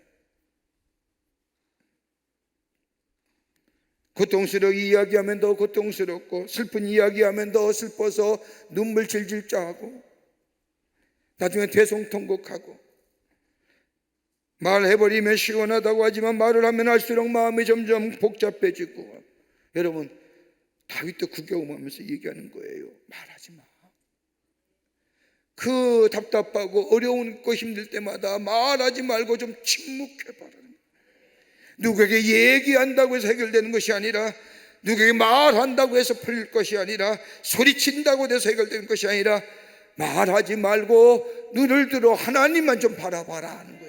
고통스럽게 이야기하면 더 고통스럽고 슬픈 이야기하면 더 슬퍼서 눈물 질질 짜고 나중에 대성통곡하고 말해버리면 시원하다고 하지만 말을 하면 할수록 마음이 점점 복잡해지고. 여러분, 다윗도 그 경험하면서 얘기하는 거예요. 말하지 마. 그 답답하고 어려운 거 힘들 때마다 말하지 말고 좀 침묵해봐라. 누구에게 얘기한다고 해서 해결되는 것이 아니라, 누구에게 말한다고 해서 풀릴 것이 아니라, 소리친다고 해서 해결되는 것이 아니라, 말하지 말고 눈을 들어 하나님만 좀 바라봐라 하는 거예요.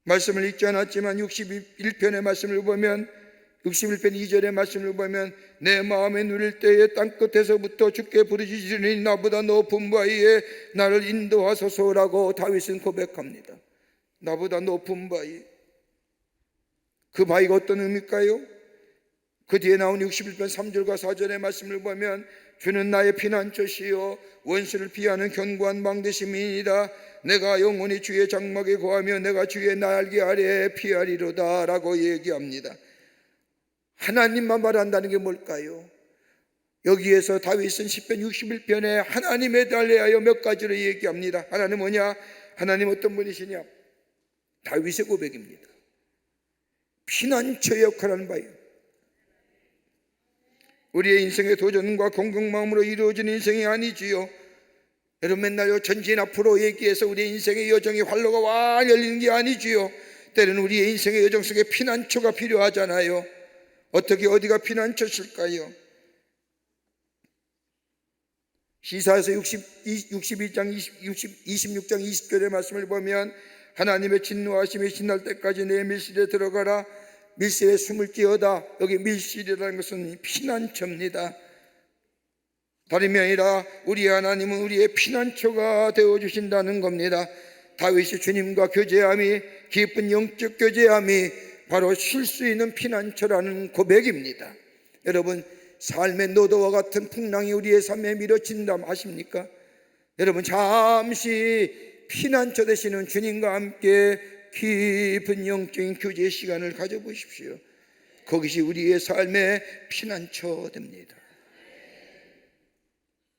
말씀을 읽지 않았지만 61편의 말씀을 보면, 61편 2절의 말씀을 보면, 내 마음에 누릴 때에 땅끝에서부터 주께 부르짖으니 나보다 높은 바위에 나를 인도하소서라고 다윗은 고백합니다. 나보다 높은 바위. 그 바위가 어떤 의미일까요? 그 뒤에 나온 61편 3절과 4절의 말씀을 보면, 주는 나의 피난처시요 원수를 피하는 견고한 망대심이니이다. 내가 영원히 주의 장막에 거하며 내가 주의 날개 아래에 피하리로다 라고 얘기합니다. 하나님만 말한다는 게 뭘까요? 여기에서 다윗은 10편 61편에 하나님에 대하여 몇 가지로 얘기합니다. 하나님 뭐냐? 하나님 어떤 분이시냐? 다윗의 고백입니다. 피난처 역할을 봐요. 우리의 인생의 도전과 공격마음으로 이루어진 인생이 아니지요. 여러분, 맨날 전진 앞으로 얘기해서 우리의 인생의 여정이 활로가 와 열리는 게 아니지요. 때로는 우리의 인생의 여정 속에 피난처가 필요하잖아요. 어떻게 어디가 피난처실까요? 시사에서 26장 20절의 말씀을 보면 하나님의 진노하심이 지날 때까지 내 밀실에 들어가라. 밀실에 숨을 찌어다. 여기 밀실이라는 것은 피난처입니다. 다름이 아니라 우리 하나님은 우리의 피난처가 되어주신다는 겁니다. 다윗이 주님과 교제함이, 깊은 영적 교제함이 바로 쉴 수 있는 피난처라는 고백입니다. 여러분, 삶의 노도와 같은 풍랑이 우리의 삶에 밀어친다 아십니까? 여러분, 잠시 피난처 되시는 주님과 함께 깊은 영적인 교제 시간을 가져보십시오. 그것이 우리의 삶의 피난처 됩니다.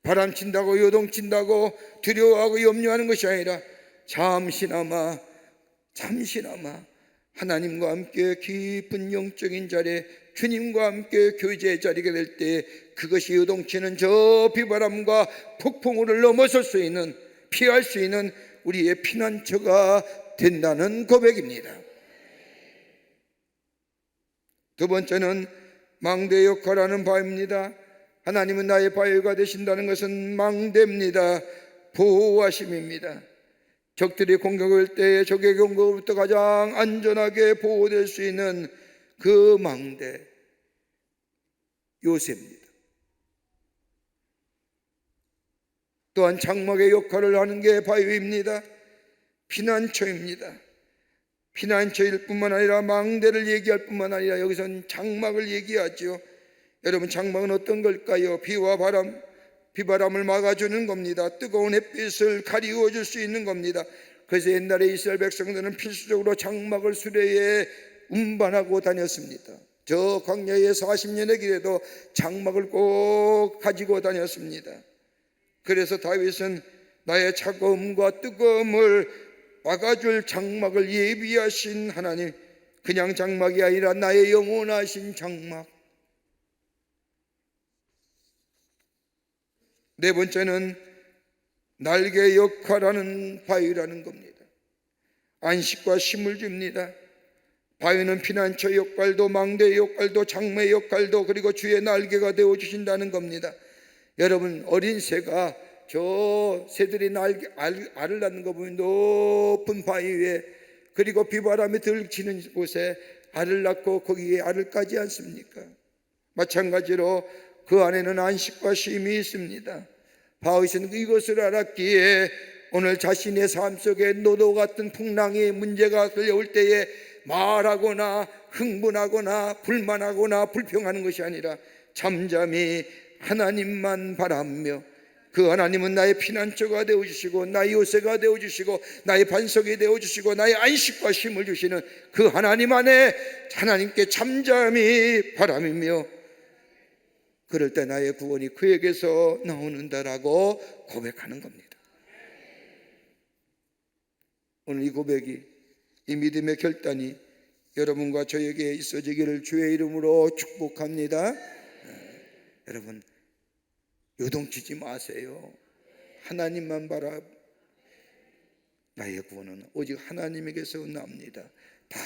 바람친다고 요동친다고 두려워하고 염려하는 것이 아니라 잠시나마 하나님과 함께 깊은 영적인 자리에 주님과 함께 교제의 자리가 될 때 그것이 요동치는 저 비바람과 폭풍우를 넘어설 수 있는, 피할 수 있는 우리의 피난처가 된다는 고백입니다. 두 번째는 망대 역할하는 바입니다. 하나님은 나의 바위가 되신다는 것은 망대입니다. 보호하심입니다. 적들이 공격할 때 적의 공격으로부터 가장 안전하게 보호될 수 있는 그 망대, 요새입니다. 또한 장막의 역할을 하는 게 바위입니다. 피난처입니다. 피난처일 뿐만 아니라 망대를 얘기할 뿐만 아니라 여기서는 장막을 얘기하죠. 여러분, 장막은 어떤 걸까요? 비와 바람, 비바람을 막아주는 겁니다. 뜨거운 햇빛을 가리워 줄 수 있는 겁니다. 그래서 옛날에 이스라엘 백성들은 필수적으로 장막을 수레에 운반하고 다녔습니다. 저 광야의 40년의 길에도 장막을 꼭 가지고 다녔습니다. 그래서 다윗은 나의 차가움과 뜨거움을 막아줄 장막을 예비하신 하나님, 그냥 장막이 아니라 나의 영원하신 장막. 네 번째는 날개 역할하는 바위라는 겁니다. 안식과 쉼을 줍니다. 바위는 피난처 역할도, 망대 역할도, 장막 역할도, 그리고 주의 날개가 되어주신다는 겁니다. 여러분, 어린 새가 저 새들이 알을 낳는 거 보면 높은 바위 위에, 그리고 비바람이 들치는 곳에 알을 낳고 거기에 알을 까지 않습니까? 마찬가지로 그 안에는 안식과 쉼이 있습니다. 다윗은 이것을 알았기에 오늘 자신의 삶 속에 노도 같은 풍랑이, 문제가 들려올 때에 말하거나 흥분하거나 불만하거나 불평하는 것이 아니라 잠잠히 하나님만 바라며, 그 하나님은 나의 피난처가 되어주시고 나의 요새가 되어주시고 나의 반석이 되어주시고 나의 안식과 쉼을 주시는 그 하나님 안에 하나님께 잠잠히 바라며, 그럴 때 나의 구원이 그에게서 나오는다라고 고백하는 겁니다. 오늘 이 고백이, 이 믿음의 결단이 여러분과 저에게 있어지기를 주의 이름으로 축복합니다. 여러분, 요동치지 마세요. 하나님만 바라. 나의 구원은 오직 하나님에게서 납니다. 다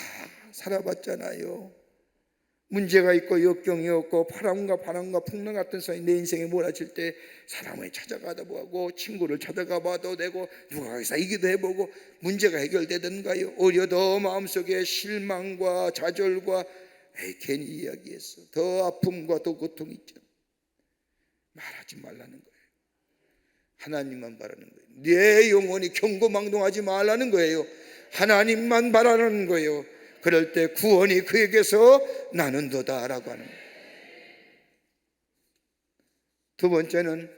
살아봤잖아요. 문제가 있고 역경이 없고 바람과 풍랑 같은 사이 내 인생에 몰아칠 때 사람을 찾아가다 보고 친구를 찾아가 봐도 되고 누가 이기도 해보고 문제가 해결되던가요? 오히려 더 마음속에 실망과 좌절과 괜히 이야기했어, 더 아픔과 더 고통이 있죠. 말하지 말라는 거예요. 하나님만 바라는 거예요. 내 영혼이 경고망동하지 말라는 거예요. 하나님만 바라는 거예요. 그럴 때 구원이 그에게서 나는도다라고 하는 거예요. 두 번째는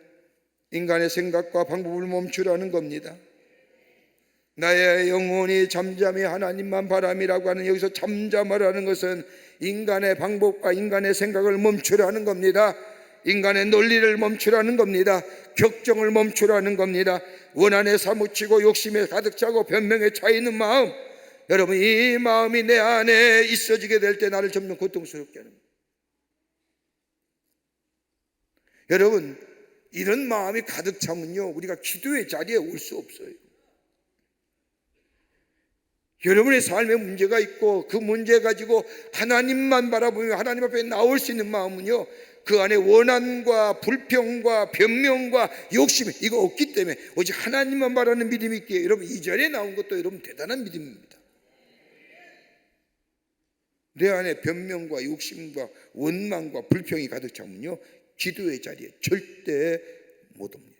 인간의 생각과 방법을 멈추라는 겁니다. 나의 영혼이 잠잠히 하나님만 바람이라고 하는, 여기서 잠잠하라는 것은 인간의 방법과 인간의 생각을 멈추라는 겁니다. 인간의 논리를 멈추라는 겁니다. 격정을 멈추라는 겁니다. 원한에 사무치고 욕심에 가득 차고 변명에 차 있는 마음, 여러분, 이 마음이 내 안에 있어지게 될 때 나를 점점 고통스럽게 하는 거예요. 여러분, 이런 마음이 가득 차면요, 우리가 기도의 자리에 올 수 없어요. 여러분의 삶에 문제가 있고 그 문제 가지고 하나님만 바라보며 하나님 앞에 나올 수 있는 마음은요, 그 안에 원한과 불평과 변명과 욕심, 이거 없기 때문에 오직 하나님만 바라는 믿음이 있기에, 여러분, 이 자리에 나온 것도 여러분 대단한 믿음입니다. 내 안에 변명과 욕심과 원망과 불평이 가득 차면요, 기도의 자리에 절대 못 옵니다.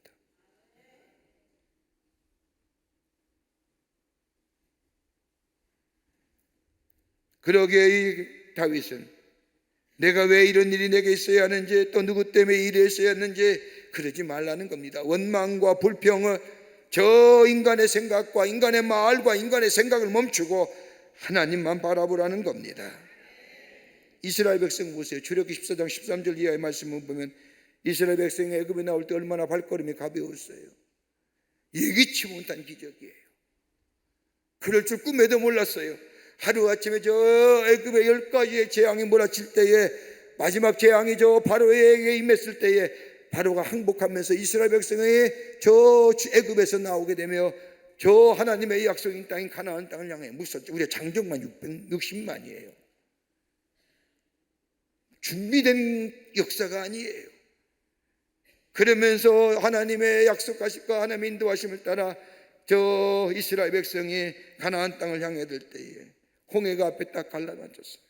그러기에 이 다윗은 내가 왜 이런 일이 내게 있어야 하는지, 또 누구 때문에 이랬어야 했는지 그러지 말라는 겁니다. 원망과 불평을, 저 인간의 생각과 인간의 말과 인간의 생각을 멈추고 하나님만 바라보라는 겁니다. 이스라엘 백성 보세요. 출애굽기 14장 13절 이하의 말씀을 보면 이스라엘 백성이 애굽에 나올 때 얼마나 발걸음이 가벼웠어요. 예기치 못한 기적이에요. 그럴 줄 꿈에도 몰랐어요. 하루아침에 저 애굽의 10가지의 재앙이 몰아칠 때에, 마지막 재앙이 저 바로에게 임했을 때에 바로가 항복하면서 이스라엘 백성이 저 애굽에서 나오게 되며 저 하나님의 약속인 땅인 가나안 땅을 향해 묵섰죠. 우리가 장정만 660만이에요. 준비된 역사가 아니에요. 그러면서 하나님의 약속하심과 하나님의 인도하심을 따라 저 이스라엘 백성이 가나안 땅을 향해 들 때에 홍해가 앞에 딱 갈라앉았어요.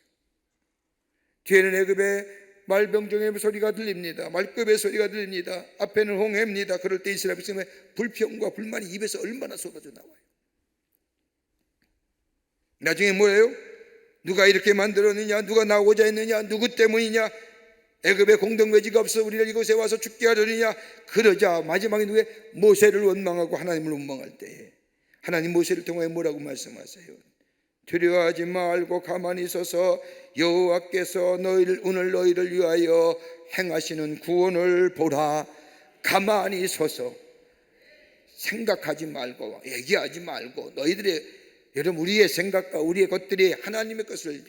뒤에는 애굽의 말병정의 소리가 들립니다. 말급의 소리가 들립니다. 앞에는 홍해입니다. 그럴 때 이스라엘 백성의 불평과 불만이 입에서 얼마나 쏟아져 나와요. 나중에 뭐예요? 누가 이렇게 만들었느냐, 누가 나오고자 했느냐, 누구 때문이냐, 애굽에 공동묘지가 없어 우리를 이곳에 와서 죽게 하려느냐. 그러자 마지막에 누구의 모세를 원망하고 하나님을 원망할 때에 하나님 모세를 통해 뭐라고 말씀하세요? 두려워하지 말고 가만히 있어서 여호와께서 오늘 너희를 위하여 행하시는 구원을 보라. 가만히 서서 생각하지 말고 얘기하지 말고, 여러분, 우리의 생각과 우리의 것들이 하나님의 것을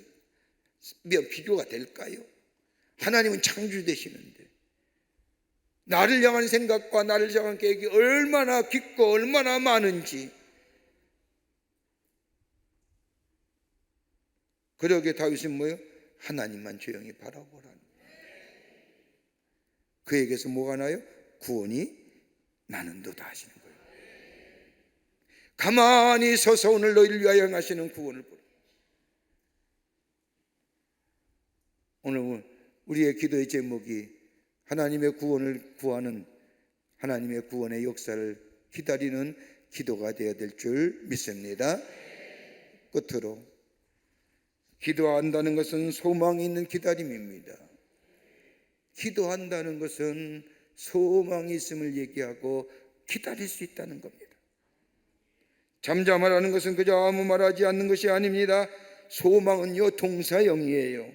비교가 될까요? 하나님은 창조 되시는데 나를 향한 생각과 나를 향한 계획이 얼마나 깊고 얼마나 많은지. 그러기에 다윗은 뭐예요? 하나님만 조용히 바라보라는. 그에게서 뭐가 나요? 구원이 나는도다 하시는 거예요. 가만히 서서 오늘 너희를 위하여 행하시는 구원을 보라. 오늘 우리의 기도의 제목이 하나님의 구원을 구하는, 하나님의 구원의 역사를 기다리는 기도가 되어야 될 줄 믿습니다. 끝으로, 기도한다는 것은 소망이 있는 기다림입니다. 기도한다는 것은 소망이 있음을 얘기하고 기다릴 수 있다는 겁니다. 잠잠하라는 것은 그저 아무 말하지 않는 것이 아닙니다. 소망은요, 동사형이에요.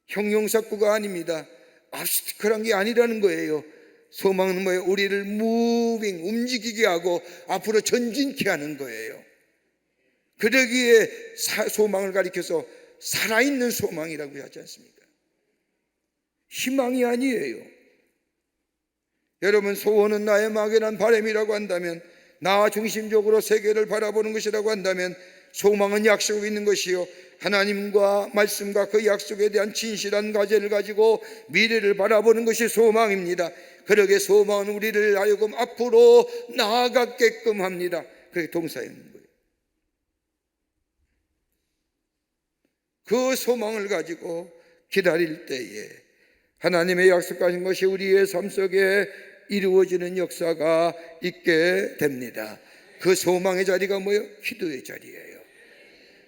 형용사구가 아닙니다. 압스트크한 게 아니라는 거예요. 소망은 뭐예요? 우리를 움직이게 하고 앞으로 전진케 하는 거예요. 그러기에 소망을 가리켜서 살아있는 소망이라고 하지 않습니까? 희망이 아니에요. 여러분, 소원은 나의 막연한 바람이라고 한다면, 나 중심적으로 세계를 바라보는 것이라고 한다면, 소망은 약속이 있는 것이요, 하나님과 말씀과 그 약속에 대한 진실한 과제를 가지고 미래를 바라보는 것이 소망입니다. 그러기에 소망은 우리를 하여금 앞으로 나아가게끔 합니다. 그게 동사입니다. 그 소망을 가지고 기다릴 때에 하나님의 약속하신 것이 우리의 삶 속에 이루어지는 역사가 있게 됩니다. 그 소망의 자리가 뭐예요? 기도의 자리예요.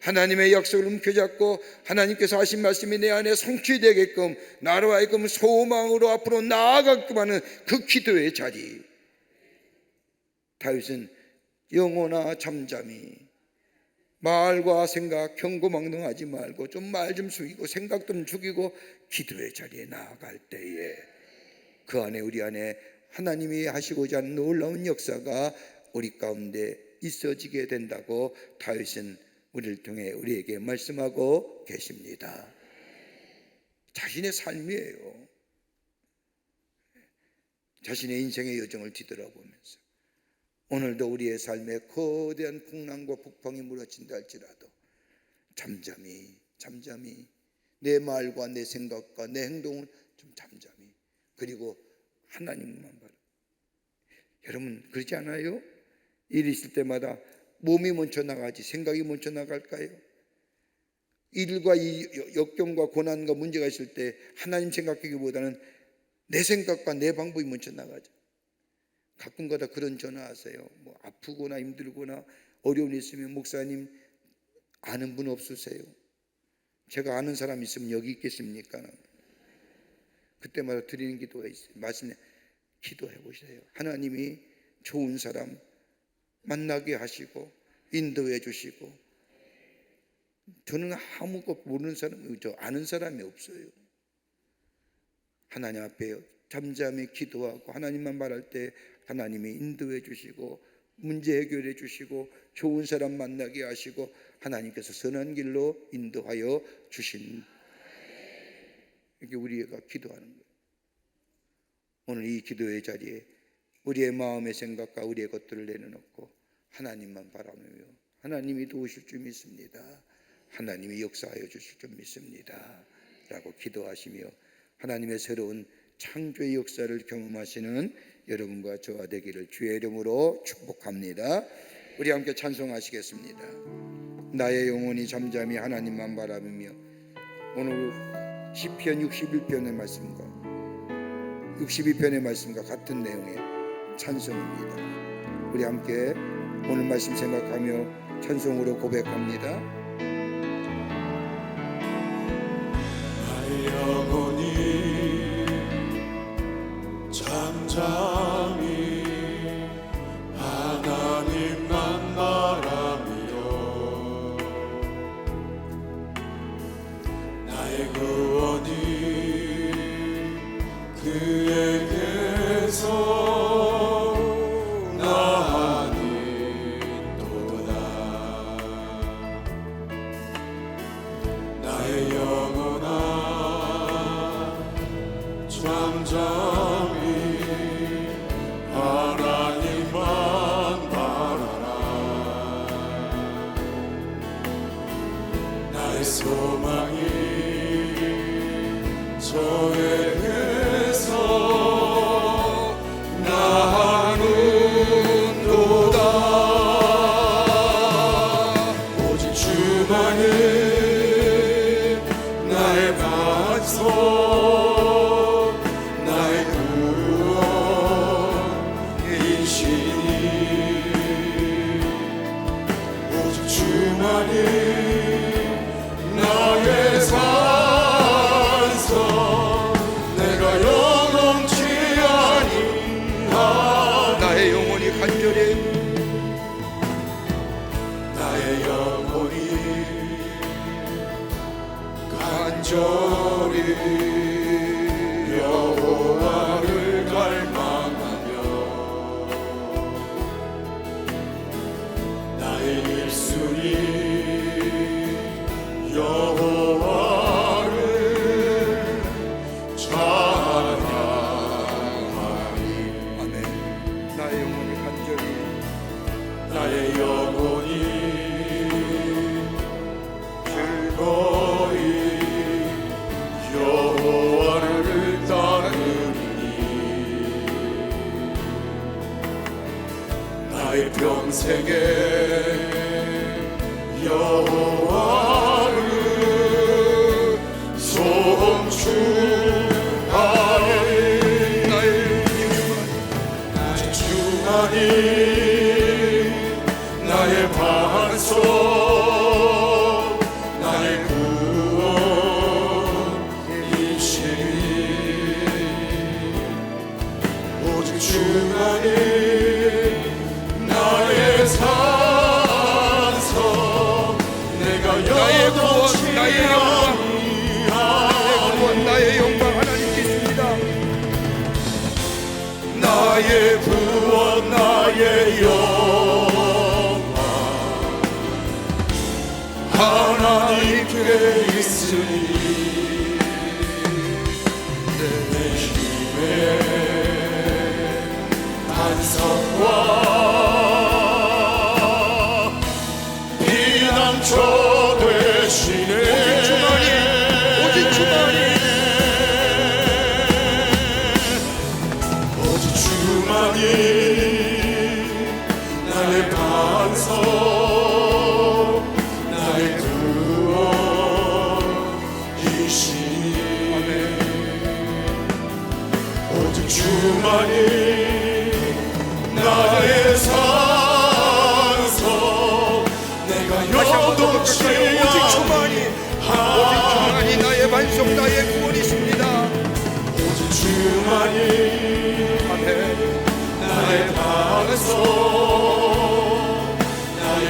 하나님의 약속을 움켜잡고 하나님께서 하신 말씀이 내 안에 성취되게끔, 나로 하여금 소망으로 앞으로 나아가게끔 하는 그 기도의 자리. 다윗은 영혼아 잠잠히 말과 생각 경고망동하지 말고 좀 말 좀 숙이고 생각 좀 죽이고 기도의 자리에 나아갈 때에 그 안에, 우리 안에 하나님이 하시고자 하는 놀라운 역사가 우리 가운데 있어지게 된다고 다윗은 우리를 통해 우리에게 말씀하고 계십니다. 자신의 삶이에요. 자신의 인생의 여정을 뒤돌아보면서 오늘도 우리의 삶에 거대한 풍랑과 북풍이 몰아친다 할지라도 잠잠히 내 말과 내 생각과 내 행동을 좀 잠잠히, 그리고 하나님만 바라. 여러분 그렇지 않아요? 일 있을 때마다 몸이 먼저 나가지 생각이 먼저 나갈까요? 일과 이 역경과 고난과 문제가 있을 때 하나님 생각하기보다는 내 생각과 내 방법이 먼저 나가죠. 가끔가다 그런 전화하세요. 뭐 아프거나 힘들거나 어려움이 있으면 목사님 아는 분 없으세요? 제가 아는 사람 있으면 여기 있겠습니까? 그때마다 드리는 기도가 있어요. 말씀에 기도해 보세요. 하나님이 좋은 사람 만나게 하시고 인도해 주시고, 저는 아무것도 모르는 사람이, 저 아는 사람이 없어요. 하나님 앞에 잠잠히 기도하고 하나님만 말할 때 하나님이 인도해 주시고 문제 해결해 주시고 좋은 사람 만나게 하시고 하나님께서 선한 길로 인도하여 주신, 이게 우리가 기도하는 거예요. 오늘 이 기도의 자리에 우리의 마음의 생각과 우리의 것들을 내려놓고 하나님만 바라보며 하나님이 도우실 줄 믿습니다, 하나님이 역사하여 주실 줄 믿습니다 라고 기도하시며 하나님의 새로운 창조의 역사를 경험하시는 여러분과 저와 되기를 주의 이름으로 축복합니다. 우리 함께 찬송하시겠습니다. 나의 영혼이 잠잠히 하나님만 바라보며. 오늘 시편 61편의 말씀과 62편의 말씀과 같은 내용의 찬송입니다. 우리 함께 오늘 말씀 생각하며 찬송으로 고백합니다. 나의 영혼이 잠잠히 하나님만 바라며 나의 구원이 그에게서 나니도다. 나의 영혼아 잠잠히 하나님만 바라라. 나의 소망이 저에게서 나누도다. 오직 주만이 나의 반석 나의 구원이시니. 오직 주만이 나의 산성 내가 영원치 아니하리. 나의 영혼이 간절히 나의 영혼이 간절히 여호와를 갈망하며 나의 입술이 여호와를 찬양하리. 아멘. 나의 영혼이 간절히 나의 영혼이 즐거이 여호와를 따르니. 나의 평생에 여호와를 송축하리. 나의 오직 주만이 나의 반석 나의 구원이시니. 오직 주만이 나의 산성 내가 영원치 아니하리. 나의 영광 하나님께 있습니다. 나의 구원 나의 영광 나의 반석 나의 구원이시니 오직 주만이 나의 산소 내가 요동치 오직 주만이 나의 반석 나의 구원이십니다. 오직 주만이 아멘. 나의 반석 나의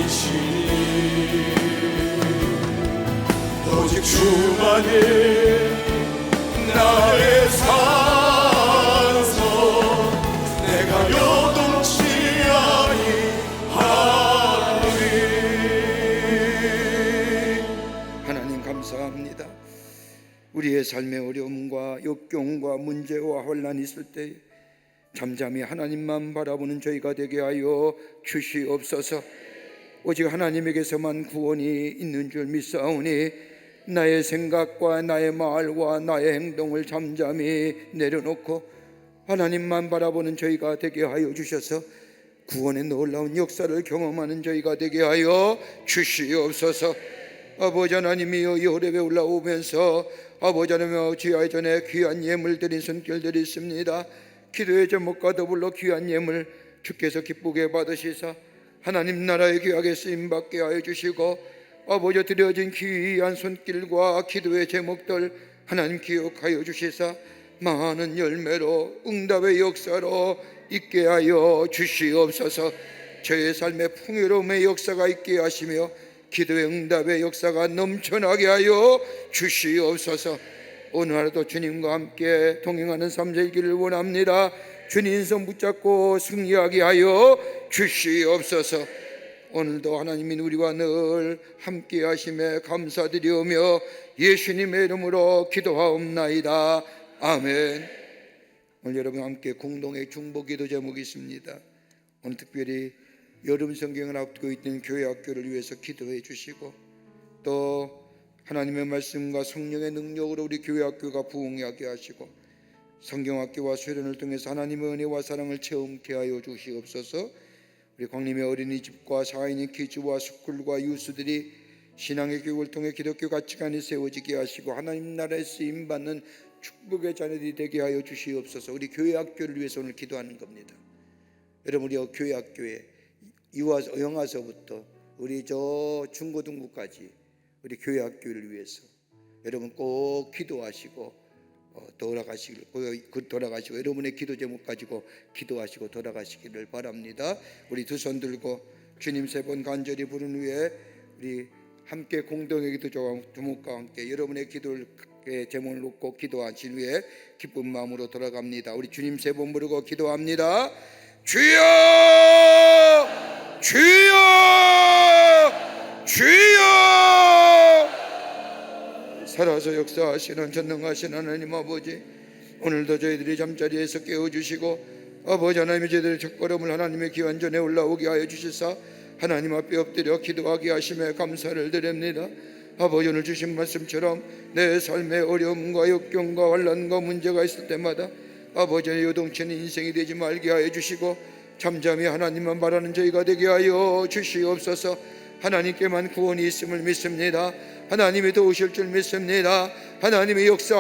구원이시니 오직 주만이 나의 산소 내가 요동치 아니하리. 하나님 감사합니다. 우리의 삶의 어려움과 역경과 문제와 혼란이 있을 때 잠잠히 하나님만 바라보는 저희가 되게 하여 주시옵소서. 오직 하나님에게서만 구원이 있는 줄 믿사오니 나의 생각과 나의 말과 나의 행동을 잠잠히 내려놓고 하나님만 바라보는 저희가 되게 하여 주셔서 구원의 놀라운 역사를 경험하는 저희가 되게 하여 주시옵소서. 아버지 하나님이여, 이 호렙에 올라오면서 아버지 하나님의 지하의 전에 귀한 예물 드린 손길 드리십니다. 기도의 제목과 더불어 귀한 예물 주께서 기쁘게 받으시사 하나님 나라의 귀하게 쓰임받게 하여 주시고 아버지 드려진 귀한 손길과 기도의 제목들 하나님 기억하여 주시사 많은 열매로 응답의 역사로 있게 하여 주시옵소서. 저의 삶의 풍요로움의 역사가 있게 하시며 기도의 응답의 역사가 넘쳐나게 하여 주시옵소서. 오늘 하루도 주님과 함께 동행하는 삶 살기를 원합니다. 주님 손 붙잡고 승리하게 하여 주시옵소서. 오늘도 하나님이 우리와 늘 함께 하심에 감사드리오며 예수님의 이름으로 기도하옵나이다. 아멘. 오늘 여러분 함께 공동의 중보기도 제목이 있습니다. 오늘 특별히 여름 성경을 앞두고 있는 교회 학교를 위해서 기도해 주시고 또 하나님의 말씀과 성령의 능력으로 우리 교회 학교가 부흥하게 하시고 성경학교와 수련을 통해서 하나님의 은혜와 사랑을 체험케 하여 주시옵소서. 우리 광림의 어린이집과 4인인 키즈와 스쿨과 유스들이 신앙의 교육을 통해 기독교 가치관이 세워지게 하시고 하나님 나라에 쓰임받는 축복의 자녀들이 되게 하여 주시옵소서. 우리 교회 학교를 위해서 오늘 기도하는 겁니다. 여러분 우리 교회 학교에 영아서부터 우리 저 중고등부까지 우리 교회 학교를 위해서 여러분 꼭 기도하시고 돌아가시고 여러분의 기도 제목 가지고 기도하시고 돌아가시기를 바랍니다. 우리 두 손 들고 주님 세 번 간절히 부른 후에 우리 함께 공동의 기도 제목과 함께 여러분의 기도를 제목을 놓고 기도하신 후에 기쁜 마음으로 돌아갑니다. 우리 주님 세 번 부르고 기도합니다. 주여 주여 주여. 살아서 역사하시는 전능하신 하나님 아버지, 오늘도 저희들이 잠자리에서 깨워주시고 아버지 하나님이 저희들의 첫걸음을 하나님의 기원 전에 올라오게 하여 주시사 하나님 앞에 엎드려 기도하게 하심에 감사를 드립니다. 아버지 오늘 주신 말씀처럼 내 삶의 어려움과 역경과 환난과 문제가 있을 때마다 아버지의 요동치는 인생이 되지 말게 하여 주시고 잠잠히 하나님만 바라는 저희가 되게 하여 주시옵소서. 하나님께만 구원이 있음을 믿습니다. 하나님이 도우실 줄 믿습니다. 하나님의 역사